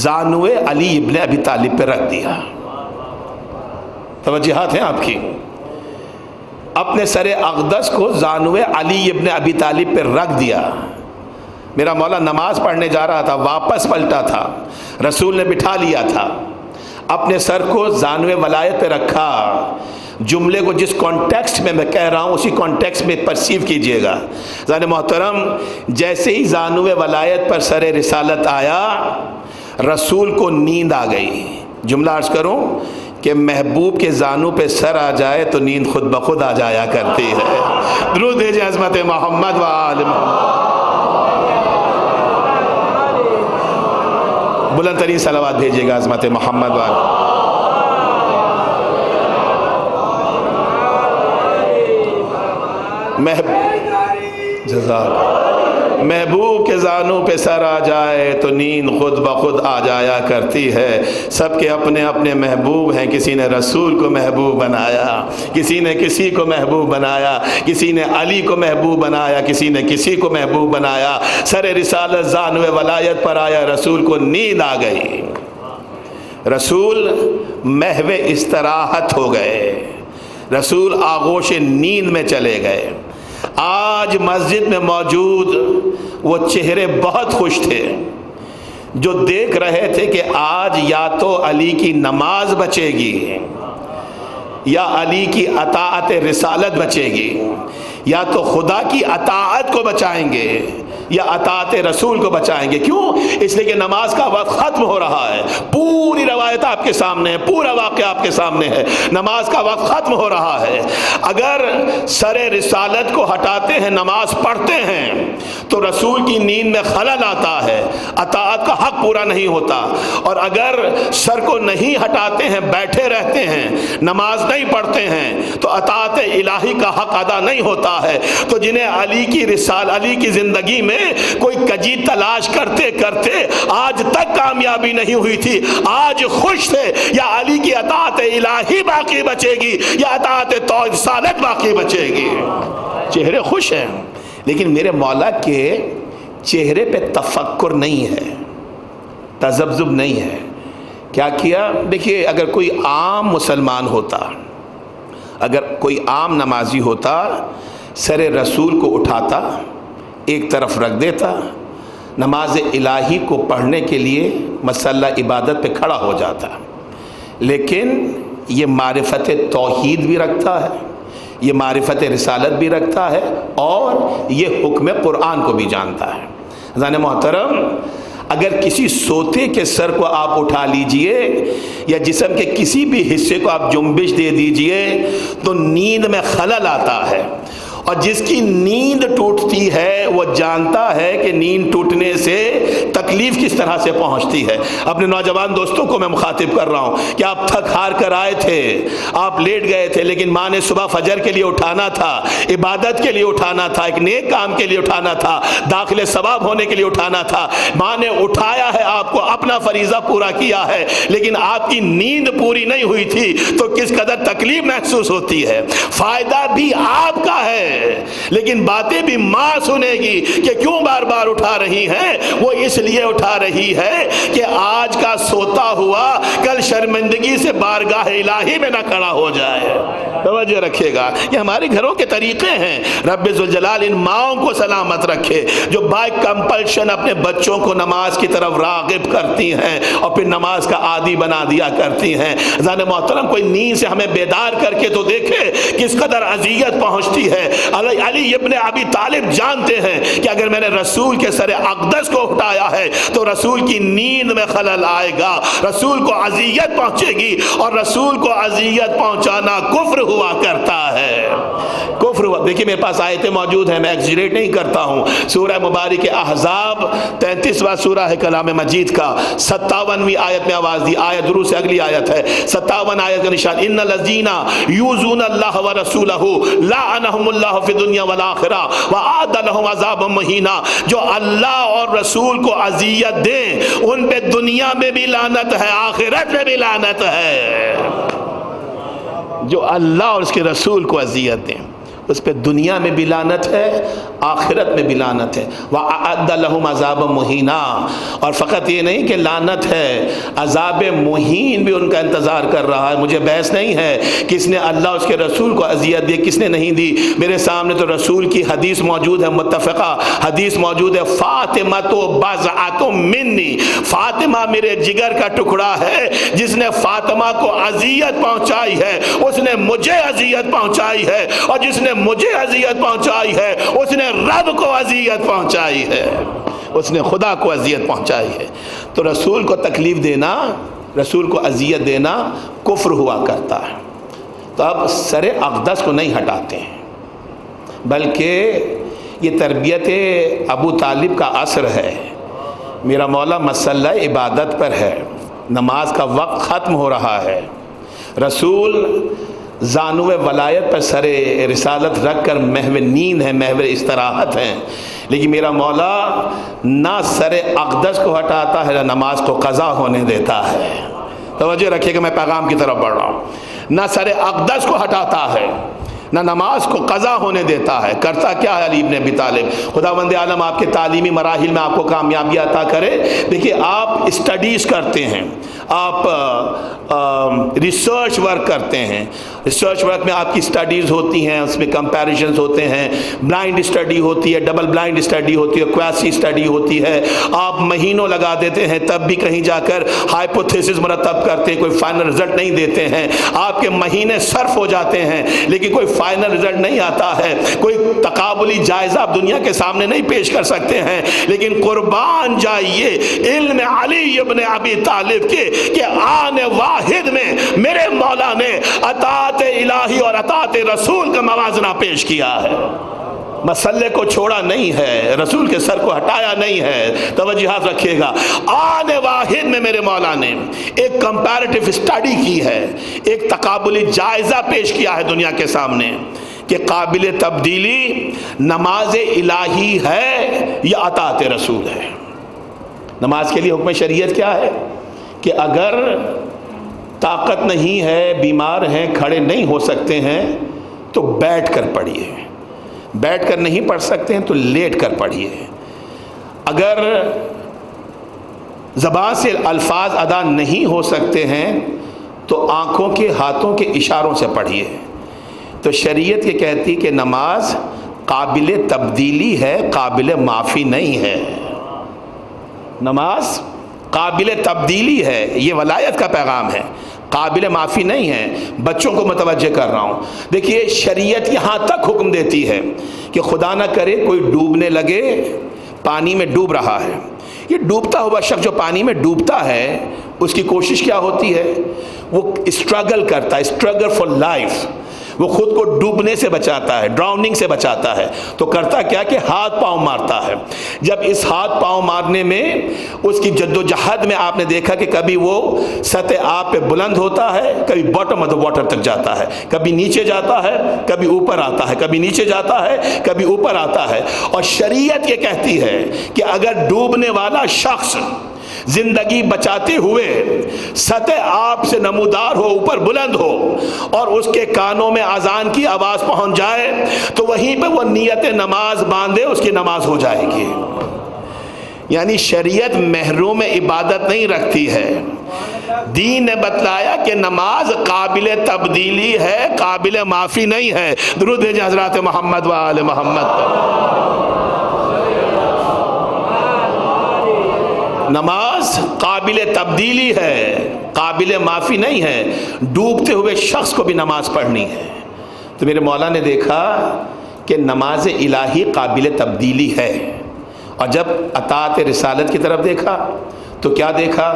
زانوے علی ابن ابی طالب پہ رکھ دیا. توجہات ہیں آپ کی؟ اپنے سر اقدس کو زانوے علی ابن ابی طالب پہ رکھ دیا. میرا مولا نماز پڑھنے جا رہا تھا، واپس پلٹا تھا، رسول نے بٹھا لیا تھا، اپنے سر کو زانوے ولایت پہ رکھا. جملے کو جس کانٹیکسٹ میں کہہ رہا ہوں اسی کانٹیکسٹ میں پرسیو کیجئے گا. ذرا محترم، جیسے ہی زانوے ولایت پر سر رسالت آیا، رسول کو نیند آ گئی. جملہ عرض کروں کہ محبوب کے زانو پہ سر آ جائے تو نیند خود بخود آ جایا کرتی ہے. درود بھیجیں عظمت محمد و آل محمد. بلند ترین صلوات بھیجیے گا عظمت محمد و آل. محبوب کے زانوں پہ سر آ جائے تو نیند خود بخود آ جایا کرتی ہے. سب کے اپنے اپنے محبوب ہیں. کسی نے رسول کو محبوب بنایا، کسی نے کسی کو محبوب بنایا، کسی نے علی کو محبوب بنایا، کسی نے کسی کو محبوب بنایا. سر رسالت زانوے ولایت پر آیا، رسول کو نیند آ گئی. رسول محو استراحت ہو گئے، رسول آغوش نیند میں چلے گئے. آج مسجد میں موجود وہ چہرے بہت خوش تھے جو دیکھ رہے تھے کہ آج یا تو علی کی نماز بچے گی، یا علی کی اطاعت رسالت بچے گی، یا تو خدا کی اطاعت کو بچائیں گے. یا اطاعت رسول کو بچائیں گے؟ کیوں؟ اس لیے کہ نماز کا وقت ختم ہو رہا ہے، پوری روایت آپ کے سامنے ہے، پورا واقعہ آپ کے سامنے ہے، نماز کا وقت ختم ہو رہا ہے۔ اگر سر رسالت کو ہٹاتے ہیں، نماز پڑھتے ہیں، تو رسول کی نیند میں خلل آتا ہے، اطاعت کا حق پورا نہیں ہوتا۔ اور اگر سر کو نہیں ہٹاتے ہیں، بیٹھے رہتے ہیں، نماز نہیں پڑھتے ہیں، تو اطاعت الہی کا حق ادا نہیں ہوتا ہے۔ تو جنہیں علی کی زندگی میں کوئی کجی تلاش کرتے کرتے آج تک کامیابی نہیں ہوئی تھی، آج خوش تھے، یا علی کی اطاعت الہی باقی بچے گی یا اطاعت رسالت باقی بچے گی؟ چہرے خوش ہیں، لیکن میرے مولا کے چہرے پہ تفکر نہیں ہے، تذبذب نہیں ہے۔ کیا کیا؟ دیکھیے، اگر کوئی عام مسلمان ہوتا، اگر کوئی عام نمازی ہوتا، سر رسول کو اٹھاتا، ایک طرف رکھ دیتا، نماز الہی کو پڑھنے کے لیے مسلح عبادت پہ کھڑا ہو جاتا۔ لیکن یہ معرفت توحید بھی رکھتا ہے، یہ معرفت رسالت بھی رکھتا ہے، اور یہ حکم قرآن کو بھی جانتا ہے۔ حضرات محترم، اگر کسی سوتے کے سر کو آپ اٹھا لیجئے یا جسم کے کسی بھی حصے کو آپ جنبش دے دیجئے تو نیند میں خلل آتا ہے، اور جس کی نیند ٹوٹتی ہے وہ جانتا ہے کہ نیند ٹوٹنے سے تکلیف کس طرح سے پہنچتی ہے۔ اپنے نوجوان دوستوں کو میں مخاطب کر رہا ہوں کہ آپ تھک ہار کر آئے تھے، آپ لیٹ گئے تھے، لیکن ماں نے صبح فجر کے لیے اٹھانا تھا، عبادت کے لیے اٹھانا تھا، ایک نیک کام کے لیے اٹھانا تھا، داخل ثواب ہونے کے لیے اٹھانا تھا۔ ماں نے اٹھایا ہے آپ کو، اپنا فریضہ پورا کیا ہے، لیکن آپ کی نیند پوری نہیں ہوئی تھی تو کس قدر تکلیف محسوس ہوتی ہے۔ فائدہ بھی آپ کا ہے، لیکن باتیں بھی ماں سنے گی کہ کیوں بار بار اٹھا رہی ہیں؟ وہ اس لیے اٹھا رہی ہے کہ آج کا سوتا ہوا کل شرمندگی سے بارگاہ الہی میں نہ کھڑا ہو جائے۔ توجہ رکھیے گا، یہ ہمارے گھروں کے طریقے ہیں۔ رب ذوالجلال ان ماؤں کو سلامت رکھے جو بائی کمپلشن اپنے بچوں کو نماز کی طرف راغب کرتی ہیں اور پھر نماز کا عادی بنا دیا کرتی ہیں۔ ذات محترم، کوئی نیند سے ہمیں بیدار کر کے تو دیکھے کس قدر اذیت پہنچتی ہے۔ علی ابن ابی طالب جانتے ہیں کہ اگر میں نے رسول کے سر اقدس کو اٹھایا ہے تو رسول کی نیند میں خلل آئے گا، رسول کو اذیت پہنچے گی، اور رسول کو اذیت پہنچانا کفر ہوا کرتا ہے۔ کفر ہوا۔ دیکھیے میرے پاس آیتیں موجود ہیں، میں ایگزیریٹ نہیں کرتا ہوں۔ سورہ مبارک احزاب 33واں سورہ ہے کلام مجید کا، 57ویں آیت میں آواز دی، آیت درو سے اگلی آیت ہے 57 آیت کا نشان، ان الذین یؤذون اللہ ورسولہ لعنہم اللہ فی الدنیا والآخرہ وأعد لهم عذابا مہینا۔ جو اللہ اور رسول کو اذیت دیں ان پہ دنیا میں بھی لعنت ہے، آخرت میں بھی لعنت ہے۔ جو اللہ اور اس کے رسول کو اذیت دیں اس پہ دنیا میں بھی لعنت ہے، آخرت میں بھی لعنت ہے۔ وَأَعَدَّ لَهُمْ عَذَابًا مُهِينًا، اور فقط یہ نہیں کہ لعنت ہے، عذاب مہین بھی ان کا انتظار کر رہا ہے۔ مجھے بحث نہیں ہے کس نے اللہ اس کے رسول کو اذیت دی، کس نے نہیں دی۔ میرے سامنے تو رسول کی حدیث موجود ہے، متفقہ حدیث موجود ہے، فاطمۃ بضعۃ منی، فاطمہ میرے جگر کا ٹکڑا ہے، جس نے فاطمہ کو اذیت پہنچائی ہے اس نے مجھے اذیت پہنچائی ہے، اور جس نے مجھے اذیت پہنچائی ہے اس نے رب کو اذیت پہنچائی ہے، اس نے خدا کو اذیت پہنچائی ہے۔ تو رسول کو تکلیف دینا، رسول کو اذیت دینا کفر ہوا کرتا ہے۔ تو اب سر اقدس کو نہیں ہٹاتے ہیں، بلکہ یہ تربیت ابو طالب کا اثر ہے۔ میرا مولا مسلح عبادت پر ہے، نماز کا وقت ختم ہو رہا ہے، رسول زانو ولایت پر سر رسالت رکھ کر محو نیند ہے، محو استراحت ہے، لیکن میرا مولا نہ سر اقدس کو ہٹاتا ہے نہ نماز کو قضا ہونے دیتا ہے۔ توجہ رکھیے کہ میں پیغام کی طرف بڑھ رہا ہوں۔ نہ سر اقدس کو ہٹاتا ہے نہ نماز کو قضا ہونے دیتا ہے۔ کرتا کیا ہے علی ابن ابی طالب؟ خداوند عالم آپ کے تعلیمی مراحل میں آپ کو کامیابی عطا کرے۔ دیکھیے آپ اسٹڈیز کرتے ہیں، آپ ریسرچ ورک کرتے ہیں، ریسرچ ورک میں آپ کی اسٹڈیز ہوتی ہیں، اس میں کمپیریزنز ہوتے ہیں، بلائنڈ اسٹڈی ہوتی ہے، ڈبل بلائنڈ اسٹڈی ہوتی ہے، کویسی اسٹڈی ہوتی ہے، آپ مہینوں لگا دیتے ہیں تب بھی کہیں جا کر ہائپوتھیسس مرتب کرتے ہیں، کوئی فائنل رزلٹ نہیں دیتے ہیں، آپ کے مہینے صرف ہو جاتے ہیں لیکن کوئی فائنل رزلٹ نہیں آتا ہے، کوئی تقابلی جائزہ آپ دنیا کے سامنے نہیں پیش کر سکتے ہیں، لیکن قربان جائیے علم علی ابن ابی طالب کے کہ آن واحد میں میرے مولا نے اطاعت الہی اور اطاعت رسول کا موازنہ پیش کیا ہے، مسئلے کو چھوڑا نہیں ہے، رسول کے سر کو ہٹایا نہیں ہے۔ توجہ رکھیے گا، آن واحد میں میرے مولا نے ایک کمپیریٹیو اسٹڈی کی ہے، ایک تقابلی جائزہ پیش کیا ہے دنیا کے سامنے کہ قابل تبدیلی نماز الہی ہے یا اطاعت رسول ہے۔ نماز کے لیے حکم شریعت کیا ہے کہ اگر طاقت نہیں ہے، بیمار ہیں، کھڑے نہیں ہو سکتے ہیں تو بیٹھ کر پڑھیے، بیٹھ کر نہیں پڑھ سکتے ہیں تو لیٹ کر پڑھیے، اگر زبان سے الفاظ ادا نہیں ہو سکتے ہیں تو آنکھوں کے ہاتھوں کے اشاروں سے پڑھیے۔ تو شریعت یہ کہتی کہ نماز قابل تبدیلی ہے، قابل معافی نہیں ہے، نماز قابل تبدیلی ہے، یہ ولایت کا پیغام ہے، قابل معافی نہیں ہے۔ بچوں کو متوجہ کر رہا ہوں، دیکھیے شریعت یہاں تک حکم دیتی ہے کہ خدا نہ کرے کوئی ڈوبنے لگے، پانی میں ڈوب رہا ہے، یہ ڈوبتا ہوا شخص جو پانی میں ڈوبتا ہے اس کی کوشش کیا ہوتی ہے؟ وہ اسٹرگل کرتا ہے، اسٹرگل فار لائف، وہ خود کو ڈوبنے سے بچاتا ہے، ڈراؤننگ سے بچاتا ہے، تو کرتا کیا کہ ہاتھ پاؤں مارتا ہے۔ جب اس ہاتھ پاؤں مارنے میں اس کی جد و جہد میں آپ نے دیکھا کہ کبھی وہ سطح آب پہ بلند ہوتا ہے، کبھی باٹم آف دا واٹر تک جاتا ہے، کبھی نیچے جاتا ہے، کبھی اوپر آتا ہے، کبھی نیچے جاتا ہے، کبھی اوپر آتا ہے۔ اور شریعت یہ کہتی ہے کہ اگر ڈوبنے والا شخص زندگی بچاتے ہوئے سطح آپ سے نمودار ہو، اوپر بلند ہو، اور اس کے کانوں میں اذان کی آواز پہنچ جائے تو وہیں پہ وہ نیت نماز باندھے، اس کی نماز ہو جائے گی۔ یعنی شریعت محروم عبادت نہیں رکھتی ہے، دین نے بتلایا کہ نماز قابل تبدیلی ہے، قابل معافی نہیں ہے۔ درود بھیجیں حضرات محمد و آل محمد۔ نماز قابل تبدیلی ہے، قابل معافی نہیں ہے، ڈوبتے ہوئے شخص کو بھی نماز پڑھنی ہے۔ تو میرے مولا نے دیکھا کہ نماز الہی قابل تبدیلی ہے، اور جب اطاعت رسالت کی طرف دیکھا تو کیا دیکھا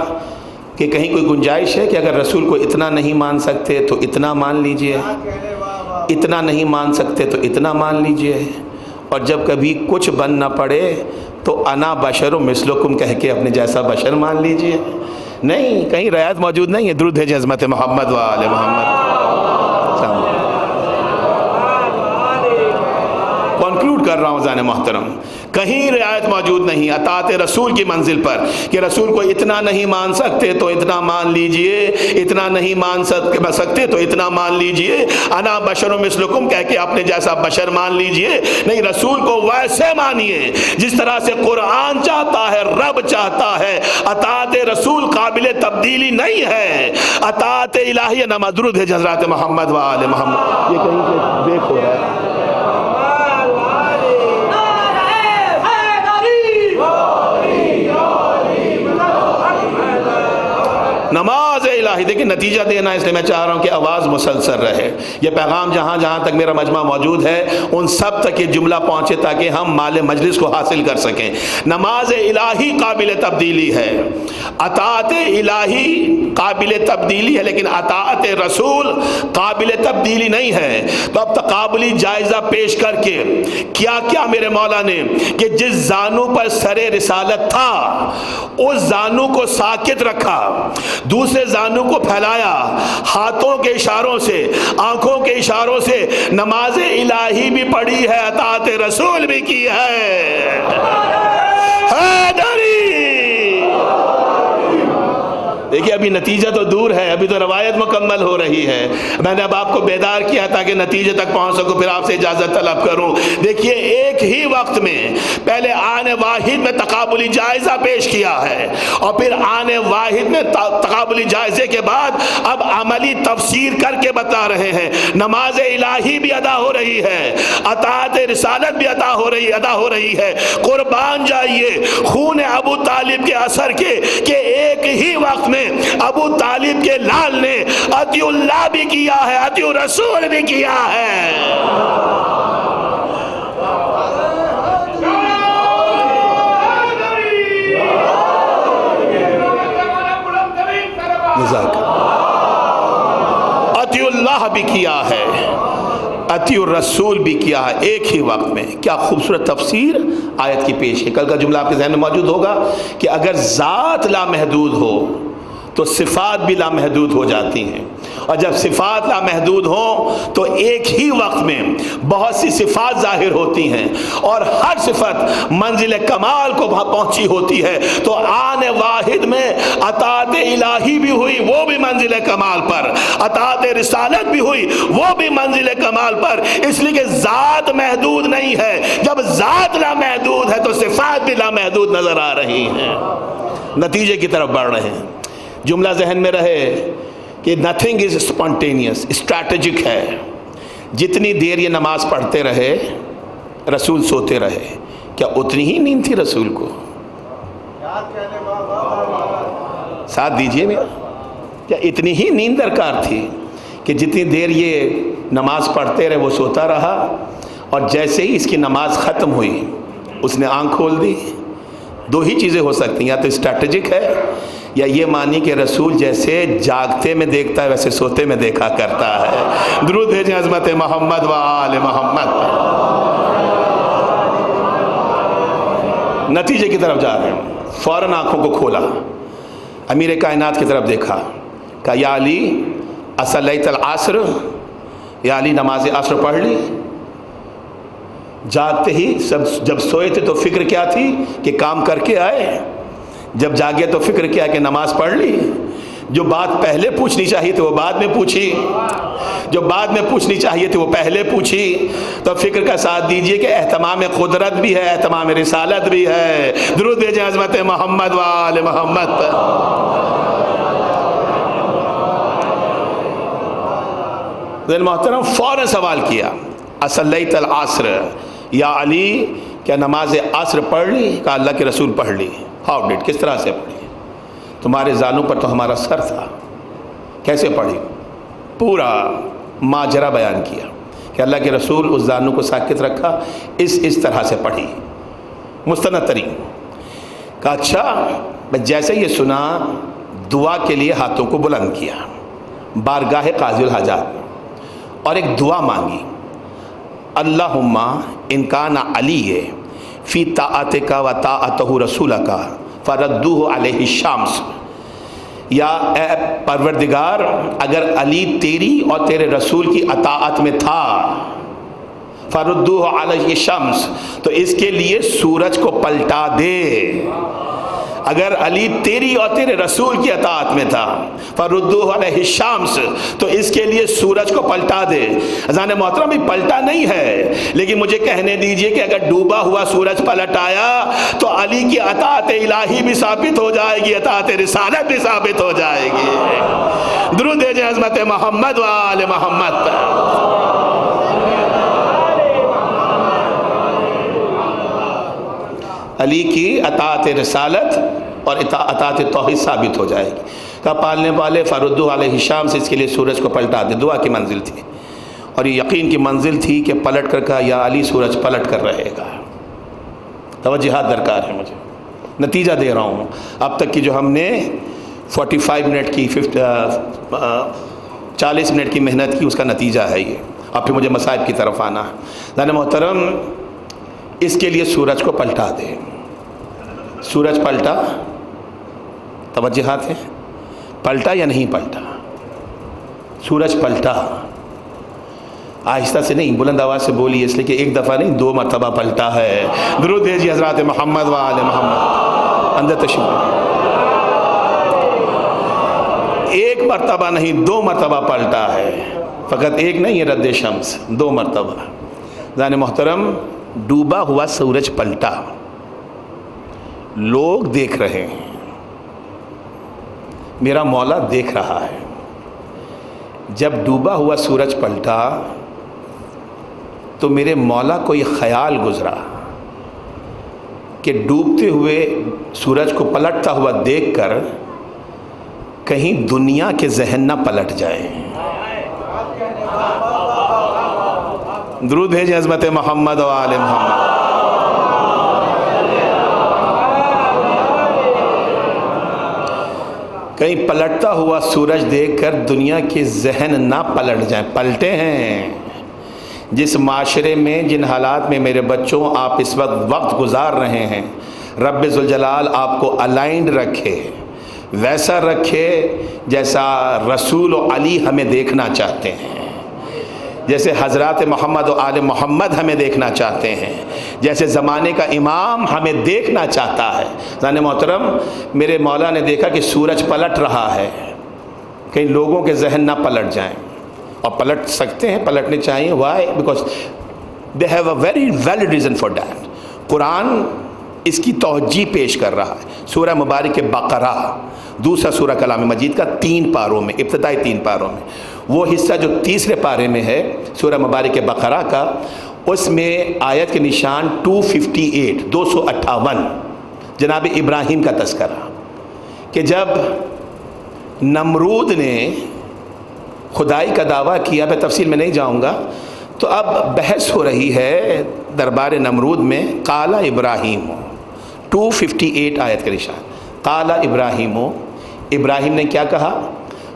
کہ کہیں کوئی گنجائش ہے کہ اگر رسول کو اتنا نہیں مان سکتے تو اتنا مان لیجئے، اتنا نہیں مان سکتے تو اتنا مان لیجئے، اور جب کبھی کچھ بن نہ پڑے تو انا بشر مثلکم کہہ کے اپنے جیسا بشر مان لیجئے۔ نہیں، کہیں رعایت موجود نہیں ہے۔ درود بھیجیں عظمت محمد و آل محمد۔ کنکلوڈ کر رہا ہوں زان محترم، کہیں رعایت موجود نہیں اطاعت رسول کی منزل پر کہ رسول کو اتنا نہیں مان سکتے تو اتنا مان لیجئے، اتنا نہیں مان سکتے تو اتنا مان لیجئے، انا بشر مثلکم کہہ کے اپنے جیسا بشر مان لیجئے۔ نہیں، رسول کو ویسے مانیے جس طرح سے قرآن چاہتا ہے، رب چاہتا ہے۔ اطاعت رسول قابل تبدیلی نہیں ہے، اطاعت الہی نماز۔ درود ہے حضرات محمد و آل محمد۔ یہ کہیں سے بریک ہو رہا ہے۔ نماز الہی، دیکھیں نتیجہ دینا، اس لیے میں چاہ رہا ہوں کہ آواز مسلسل رہے، یہ پیغام جہاں جہاں تک میرا مجمع موجود ہے ان سب تک یہ جملہ پہنچے تاکہ ہم مال مجلس کو حاصل کر سکیں۔ نماز الہی قابل تبدیلی ہے، اطاعت الہی قابل تبدیلی ہے، لیکن اطاعت رسول قابل تبدیلی نہیں ہے۔ تو اب تقابلی جائزہ پیش کر کے کیا کیا میرے مولا نے کہ جس زانو پر سر رسالت تھا اس زانو کو ساکت رکھا، دوسرے زانو کو پھیلایا، ہاتھوں کے اشاروں سے، آنکھوں کے اشاروں سے نماز الہی بھی پڑھی ہے، اطاعت رسول بھی کی ہے۔ حیدری دیکھیے ابھی نتیجہ تو دور ہے، ابھی تو روایت مکمل ہو رہی ہے. میں نے اب آپ کو بیدار کیا تاکہ نتیجے تک پہنچ سکوں، پھر آپ سے اجازت طلب کروں. دیکھیے ایک ہی وقت میں پہلے آن واحد میں تقابلی جائزہ پیش کیا ہے، اور پھر آن واحد میں تقابلی جائزے کے بعد اب عملی تفسیر کر کے بتا رہے ہیں. نماز الہی بھی ادا ہو رہی ہے، اطاعت رسالت بھی ادا ہو رہی ہے. قربان جائیے خون ابو طالب کے اثر کے کہ ایک ہی وقت میں ابو طالب کے لال نے اطیع اللہ بھی کیا ہے، اطیع رسول بھی کیا ہے. اطیع اللہ بھی کیا ہے، اطیع الرسول بھی کیا ہے ایک ہی وقت میں. کیا خوبصورت تفسیر آیت کی پیش ہے. کل کا جملہ آپ کے ذہن میں موجود ہوگا کہ اگر ذات لامحدود ہو تو صفات بھی لامحدود ہو جاتی ہیں، اور جب صفات لامحدود ہوں تو ایک ہی وقت میں بہت سی صفات ظاہر ہوتی ہیں، اور ہر صفت منزل کمال کو پہنچی ہوتی ہے. تو آن واحد میں اطاعت الہی بھی ہوئی، وہ بھی منزل کمال پر، اطاعت رسالت بھی ہوئی، وہ بھی منزل کمال پر. اس لیے کہ ذات محدود نہیں ہے. جب ذات لامحدود ہے تو صفات بھی لامحدود نظر آ رہی ہیں. نتیجے کی طرف بڑھ رہے ہیں. جملہ ذہن میں رہے کہ نتھنگ از اسپونٹینیس، اسٹریٹجک ہے. جتنی دیر یہ نماز پڑھتے رہے رسول سوتے رہے. کیا اتنی ہی نیند تھی رسول کو؟ ساتھ دیجئے میرا. کیا اتنی ہی نیند درکار تھی کہ جتنی دیر یہ نماز پڑھتے رہے وہ سوتا رہا، اور جیسے ہی اس کی نماز ختم ہوئی اس نے آنکھ کھول دی؟ دو ہی چیزیں ہو سکتی ہیں، یا تو اسٹریٹجک ہے، یا یہ مانی کہ رسول جیسے جاگتے میں دیکھتا ہے ویسے سوتے میں دیکھا کرتا ہے. درود بھیجیں عظمت محمد و آل محمد. نتیجے کی طرف جا رہے ہیں. فوراً آنکھوں کو کھولا، امیر کائنات کی طرف دیکھا، کہا یا علی اصلیت العصر، یا علی نماز عصر پڑھ لی؟ جاگتے ہی جب سوئے تھے تو فکر کیا تھی کہ کام کر کے آئے، جب جاگے تو فکر کیا کہ نماز پڑھ لی. جو بات پہلے پوچھنی چاہیے تھی وہ بعد میں پوچھی، جو بعد میں پوچھنی چاہیے تھی وہ پہلے پوچھی. تو فکر کا ساتھ دیجئے کہ اہتمام قدرت بھی ہے، اہتمام رسالت بھی ہے. درود بھیجیں عظمت محمد و آل محمد پر. ذل محترم فوراً سوال کیا اصلیت العصر، یا علی کیا نماز عصر پڑھ لی؟ کہا اللہ کے رسول پڑھ لی. ہاؤ ڈیڈ، کس طرح سے پڑھی؟ تمہارے زانوں پر تو ہمارا سر تھا. کیسے پڑھی؟ پورا ماجرا بیان کیا کہ اللہ کے رسول اس زانوں کو ساکت رکھا، اس طرح سے پڑھی مستند ترین. کہا اچھا. جیسے یہ سنا دعا کے لیے ہاتھوں کو بلند کیا بارگاہ قاضی الحاجات میں، اور ایک دعا مانگی، اللہم ان کان علی فی طاعتک و طاعتہ رسولک فردوہ علیہ الشمس. یا اے پروردگار اگر علی تیری اور تیرے رسول کی اطاعت میں تھا، فردوہ علیہ الشمس، تو اس کے لیے سورج کو پلٹا دے. اگر علی تیری اور تیرے رسول کی اطاعت میں تھا، فردوہ علیہ الشمس، تو اس کے لیے سورج کو پلٹا دے. اذان محترم بھی پلٹا نہیں ہے، لیکن مجھے کہنے دیجئے کہ اگر ڈوبا ہوا سورج پلٹ آیا تو علی کی اطاعت الہی بھی ثابت ہو جائے گی، اطاعت رسالت بھی ثابت ہو جائے گی. درود بھیجیں عظمت محمد و آل محمد پر. علی کی اطاعت رسالت اور اطاعت توحید ثابت ہو جائے گی. کہا پالنے والے فردوہ علیہ الشمس، اس کے لیے سورج کو پلٹا دے. دعا کی منزل تھی، اور یہ یقین کی منزل تھی کہ پلٹ کر کہا یا علی سورج پلٹ کر رہے گا. توجہات درکار ہے. مجھے نتیجہ دے رہا ہوں. اب تک کی جو ہم نے 45 منٹ کی 40 منٹ کی محنت کی، اس کا نتیجہ ہے یہ. اب پھر مجھے مصائب کی طرف آنا ہے. ذرا محترم اس کے لیے سورج کو پلٹا دے. سورج پلٹا، توجہات ہے، پلٹا یا نہیں پلٹا؟ سورج پلٹا. آہستہ سے نہیں، بلند آواز سے بولیے، اس لیے کہ ایک دفعہ نہیں 2 مرتبہ پلٹا ہے. درود بھیجیے حضرات محمد و آل محمد. اندر تشریف. ایک مرتبہ نہیں 2 مرتبہ پلٹا ہے، فقط ایک نہیں ہے رد شمس، 2 مرتبہ۔ ذہن محترم، ڈوبا ہوا سورج پلٹا، لوگ دیکھ رہے ہیں، میرا مولا دیکھ رہا ہے۔ جب ڈوبا ہوا سورج پلٹا تو میرے مولا کو یہ خیال گزرا کہ ڈوبتے ہوئے سورج کو پلٹتا ہوا دیکھ کر کہیں دنیا کے ذہن نہ پلٹ جائیں۔ درود بھیجیں عظمت محمد و آل محمد۔ کہیں پلٹتا ہوا سورج دیکھ کر دنیا کے ذہن نہ پلٹ جائیں۔ پلٹے ہیں۔ جس معاشرے میں، جن حالات میں میرے بچوں آپ اس وقت گزار رہے ہیں، رب ذوالجلال آپ کو الائنڈ رکھے، ویسا رکھے جیسا رسول و علی ہمیں دیکھنا چاہتے ہیں، جیسے حضرات محمد و آل محمد ہمیں دیکھنا چاہتے ہیں، جیسے زمانے کا امام ہمیں دیکھنا چاہتا ہے۔ ذہن محترم، میرے مولا نے دیکھا کہ سورج پلٹ رہا ہے، کہیں لوگوں کے ذہن نہ پلٹ جائیں، اور پلٹ سکتے ہیں، پلٹنے چاہیے۔ Why? Because they have a very valid reason for that. Quran اس کی توجہ پیش کر رہا ہے۔ سورہ مبارک بقرہ، دوسرا سورہ کلام مجید کا 3 پاروں میں، ابتدائی 3 پاروں میں، وہ حصہ جو تیسرے پارے میں ہے سورہ مبارک بقرہ کا، اس میں آیت کے نشان 258 258 جناب ابراہیم کا تذکرہ، کہ جب نمرود نے خدائی کا دعویٰ کیا، میں تفصیل میں نہیں جاؤں گا، تو اب بحث ہو رہی ہے دربار نمرود میں۔ قال ابراہیم، 258 آیت کا نشان، قال ابراہیم، ابراہیم نے کیا کہا؟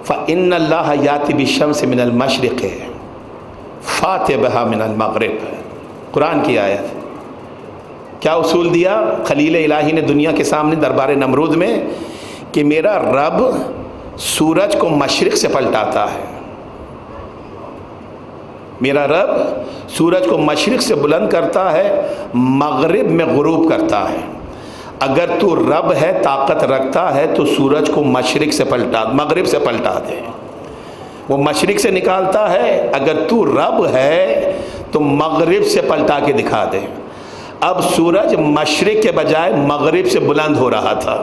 فَإِنَّ اللَّهَ يَأْتِي بِالشَّمْسِ مِنَ الْمَشْرِقِ فَأْتِ بِهَا مِنَ الْمَغْرِبِ۔ قرآن کی آیت۔ کیا اصول دیا خلیل الہی نے دنیا کے سامنے دربار نمرود میں؟ کہ میرا رب سورج کو مشرق سے پلٹاتا ہے، میرا رب سورج کو مشرق سے بلند کرتا ہے، مغرب میں غروب کرتا ہے۔ اگر تو رب ہے، طاقت رکھتا ہے تو سورج کو مشرق سے مغرب سے پلٹا دے، وہ مشرق سے نکالتا ہے۔ اگر تو رب ہے تو مغرب سے پلٹا کے دکھا دے۔ اب سورج مشرق کے بجائے مغرب سے بلند ہو رہا تھا،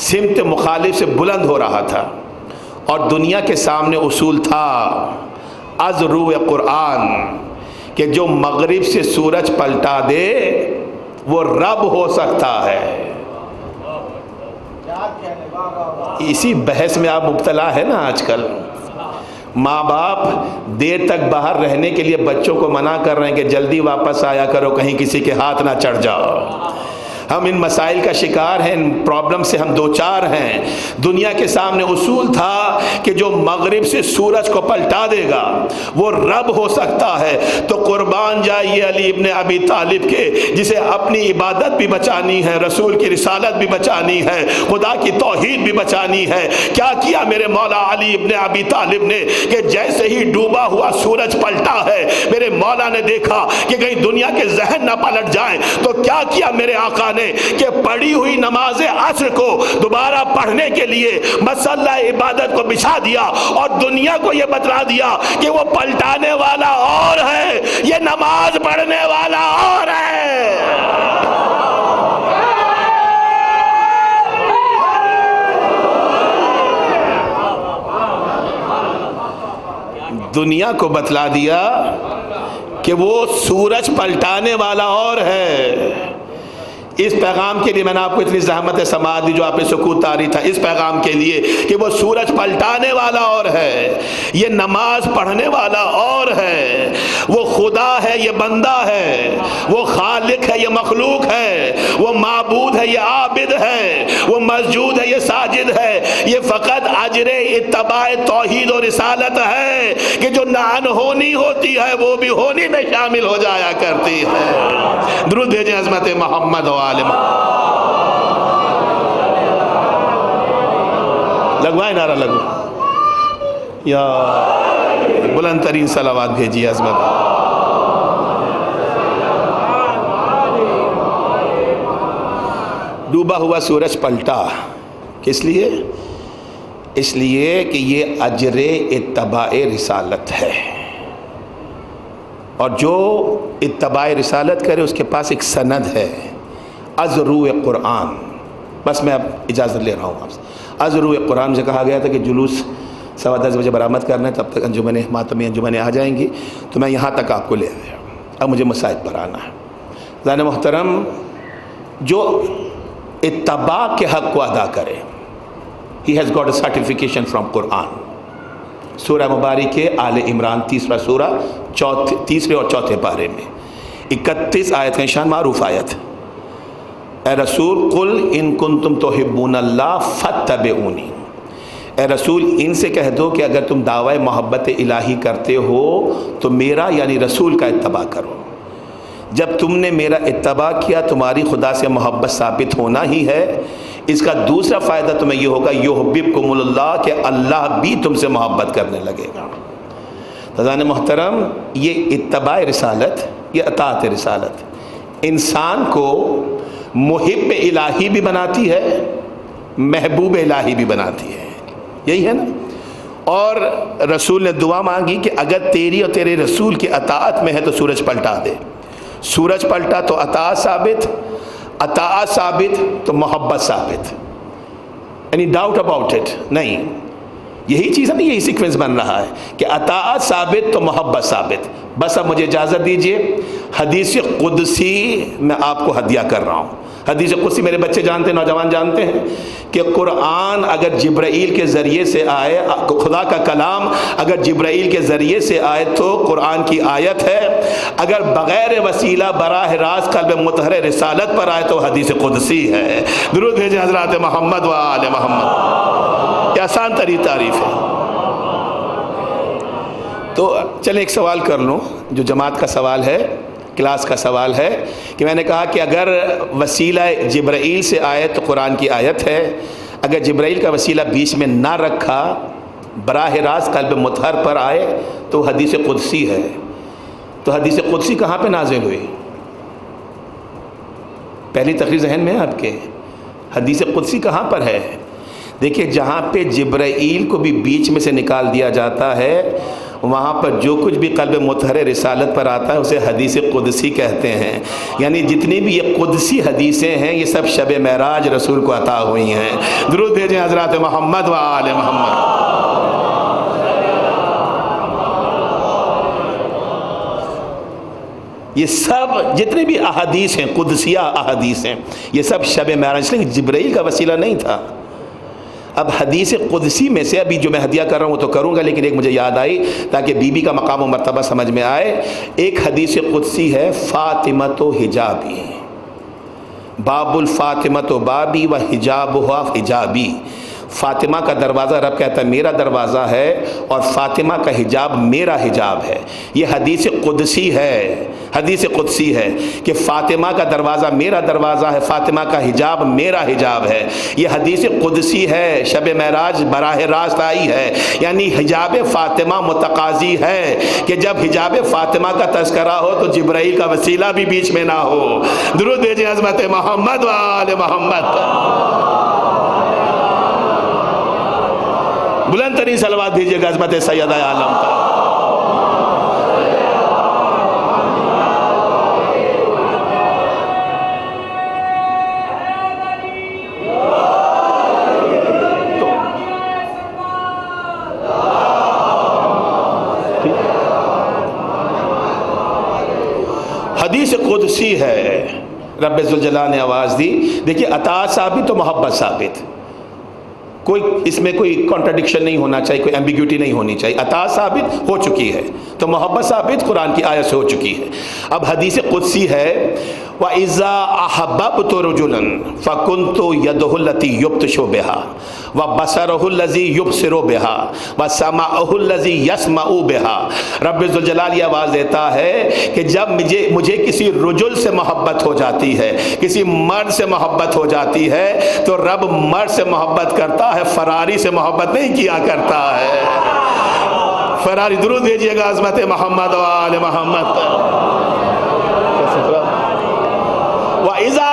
سمت مخالف سے بلند ہو رہا تھا، اور دنیا کے سامنے اصول تھا از روح قرآن کہ جو مغرب سے سورج پلٹا دے وہ رب ہو سکتا ہے۔ اسی بحث میں آپ مبتلا ہے نا آج کل۔ ماں باپ دیر تک باہر رہنے کے لیے بچوں کو منع کر رہے ہیں کہ جلدی واپس آیا کرو، کہیں کسی کے ہاتھ نہ چڑھ جاؤ۔ ہم ان مسائل کا شکار ہیں، ان پرابلم سے ہم دوچار ہیں۔ دنیا کے سامنے اصول تھا کہ جو مغرب سے سورج کو پلٹا دے گا وہ رب ہو سکتا ہے۔ تو قربان جائیے علی ابن ابی طالب کے، جسے اپنی عبادت بھی بچانی ہے، رسول کی رسالت بھی بچانی ہے، خدا کی توحید بھی بچانی ہے۔ کیا کیا میرے مولا علی ابن ابی طالب نے کہ جیسے ہی ڈوبا ہوا سورج پلٹا ہے، میرے مولا نے دیکھا کہ کہیں دنیا کے ذہن نہ پلٹ جائیں، تو کیا کیا میرے آقا نے کہ پڑھی ہوئی نماز عصر کو دوبارہ پڑھنے کے لیے مصلی عبادت کو بچھا دیا، اور دنیا کو یہ بتلا دیا کہ وہ پلٹانے والا اور ہے، یہ نماز پڑھنے والا اور ہے۔ دنیا کو بتلا دیا کہ وہ سورج پلٹانے والا اور ہے۔ اس پیغام کے لیے میں نے آپ کو اتنی زحمت سماعت دی جو آپ نے سکوت طاری تھا، اس پیغام کے لیے کہ وہ سورج پلٹانے والا اور ہے، یہ نماز پڑھنے والا اور ہے، وہ خدا ہے یہ بندہ ہے، وہ خالق ہے یہ مخلوق ہے، وہ معبود ہے یہ عابد ہے، وہ مسجود ہے یہ ساجد ہے۔ یہ فقط اجر اتباع توحید و رسالت ہے کہ جو نہ انہونی ہوتی ہے وہ بھی ہونی میں شامل ہو جایا کرتی ہے۔ درود بھیجیں عظمت محمد و آل محمد۔ لگوائے نعرہ لگو یا بلند ترین صلوات بھیجیے عظمت۔ ڈوبا ہوا سورج پلٹا، کس لیے؟ اس لیے کہ یہ اجر اتباع رسالت ہے، اور جو اتباع رسالت کرے اس کے پاس ایک سند ہے، ازرو قرآن. بس میں اب اجازت لے رہا ہوں آپ سے. ازرو قرآن سے کہا گیا تھا کہ جلوس 10:15 بجے برآمد کرنا ہے، تب تک انجمنیں ماتمی انجمنیں آ جائیں گی، تو میں یہاں تک آپ کو لے آیا. اب مجھے مساجد پر آنا ہے. ذہن محترم، جو اتباع کے حق کو ادا کرے، he has got a certification from قرآن. سورہ مبارک آل عمران 3 سورہ 3 اور 4 پارے میں 31 آیت کا نشان، معروف آیت. اے رسول قل ان کنتم تحبون اللہ فاتبعونی، اے رسول ان سے کہہ دو کہ اگر تم دعوی محبت الہی کرتے ہو تو میرا یعنی رسول کا اتباع کرو. جب تم نے میرا اتباع کیا تمہاری خدا سے محبت ثابت ہونا ہی ہے. اس کا دوسرا فائدہ تمہیں یہ ہوگا یحببکم اللہ، کہ اللہ بھی تم سے محبت کرنے لگے گا. فضان محترم، یہ اتباع رسالت، یہ اطاعت رسالت انسان کو محب الہی بھی بناتی ہے، محبوب الہی بھی بناتی ہے. یہی ہے نا. اور رسول نے دعا مانگی کہ اگر تیری اور تیرے رسول کی اطاعت میں ہے تو سورج پلٹا دے. سورج پلٹا تو اطاعت ثابت، اطاعت ثابت تو محبت ثابت. اینی ڈاؤٹ اباؤٹ اٹ نہیں. یہی چیز ہے نا، یہی سیکوینس بن رہا ہے کہ اطاعت ثابت تو محبت ثابت. بس اب مجھے اجازت دیجئے، حدیث قدسی میں آپ کو ہدیہ کر رہا ہوں. حدیث قدسی میرے بچے جانتے ہیں، نوجوان جانتے ہیں کہ قرآن اگر جبرائیل کے ذریعے سے آئے، خدا کا کلام اگر جبرائیل کے ذریعے سے آئے تو قرآن کی آیت ہے. اگر بغیر وسیلہ براہ راست قلب مطہر رسالت پر آئے تو حدیث قدسی ہے. درود بھیجیں حضرات محمد و آل محمد. یہ آسان ترین تعریف ہے. تو چلیں ایک سوال کر لوں جو جماعت کا سوال ہے، کلاس کا سوال ہے، کہ میں نے کہا کہ اگر وسیلہ جبرائیل سے آئے تو قرآن کی آیت ہے، اگر جبرائیل کا وسیلہ بیچ میں نہ رکھا، براہ راست قلب مطہر پر آئے تو حدیث قدسی ہے. تو حدیث قدسی کہاں پہ نازل ہوئی؟ پہلی تقریر ذہن میں ہے آپ کے؟ حدیث قدسی کہاں پر ہے؟ دیکھیے، جہاں پہ جبرائیل کو بھی بیچ میں سے نکال دیا جاتا ہے وہاں پر جو کچھ بھی قلب مطہر رسالت پر آتا ہے اسے حدیث قدسی کہتے ہیں. یعنی جتنی بھی یہ قدسی حدیثیں ہیں یہ سب شب معراج رسول کو عطا ہوئی ہیں. درود بھیجیں حضرات محمد و آل محمد. یہ سب جتنے بھی احادیث ہیں، قدسیہ احادیث ہیں، یہ سب شب معراج، اس لیے جبرائیل کا وسیلہ نہیں تھا. اب حدیث قدسی میں سے ابھی جو میں ہدیہ کر رہا ہوں وہ تو کروں گا، لیکن ایک مجھے یاد آئی تاکہ بی بی کا مقام و مرتبہ سمجھ میں آئے. ایک حدیث قدسی ہے، فاطمۃ حجابی، باب الفاطمۃ بابی و حجابھا حجابی. فاطمہ کا دروازہ رب کہتا ہے میرا دروازہ ہے، اور فاطمہ کا حجاب میرا حجاب ہے. یہ حدیث قدسی ہے، حدیث قدسی ہے کہ فاطمہ کا دروازہ میرا دروازہ ہے، فاطمہ کا حجاب میرا حجاب ہے. یہ حدیث قدسی ہے، شب معراج براہ راست آئی ہے. یعنی حجاب فاطمہ متقاضی ہے کہ جب حجاب فاطمہ کا تذکرہ ہو تو جبرائیل کا وسیلہ بھی بیچ میں نہ ہو. درود بھیجیں عظمت محمد و آل محمد. بلند ترین صلوات دیجیے گا عظمت سیدہ عالم پر. حدیث قدسی ہے، رب ذوالجلال نے آواز دی. دیکھیے، اطاعت ثابت تو محبت ثابت، کوئی اس میں کوئی کانٹرڈکشن نہیں ہونا چاہیے، کوئی ایمبیگوٹی نہیں ہونی چاہیے. اطاعت ثابت ہو چکی ہے تو محبت ثابت قرآن کی آیت سے ہو چکی ہے. اب حدیث قدسی ہے، وَإِذَا أَحْبَبْتُ رَجُلًا فَكُنْتُ يَدُهُ الَّتِي يُبْطِشُ بِهَا وَبَصَرُهُ الَّذِي يُبْصِرُ بِهَا وَسَمْعُهُ الَّذِي يَسْمَعُ بِهَا. رب ذوالجلال یہ آواز دیتا ہے کہ جب مجھے کسی رجل سے محبت ہو جاتی ہے، کسی مرد سے محبت ہو جاتی ہے تو رب مرد سے محبت کرتا ہے، فراری سے محبت نہیں کیا کرتا ہے. فراری. درود بھیجیے گا عظمت محمد و آل محمد. وَإِذَا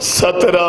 17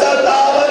57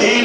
3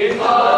حفاظت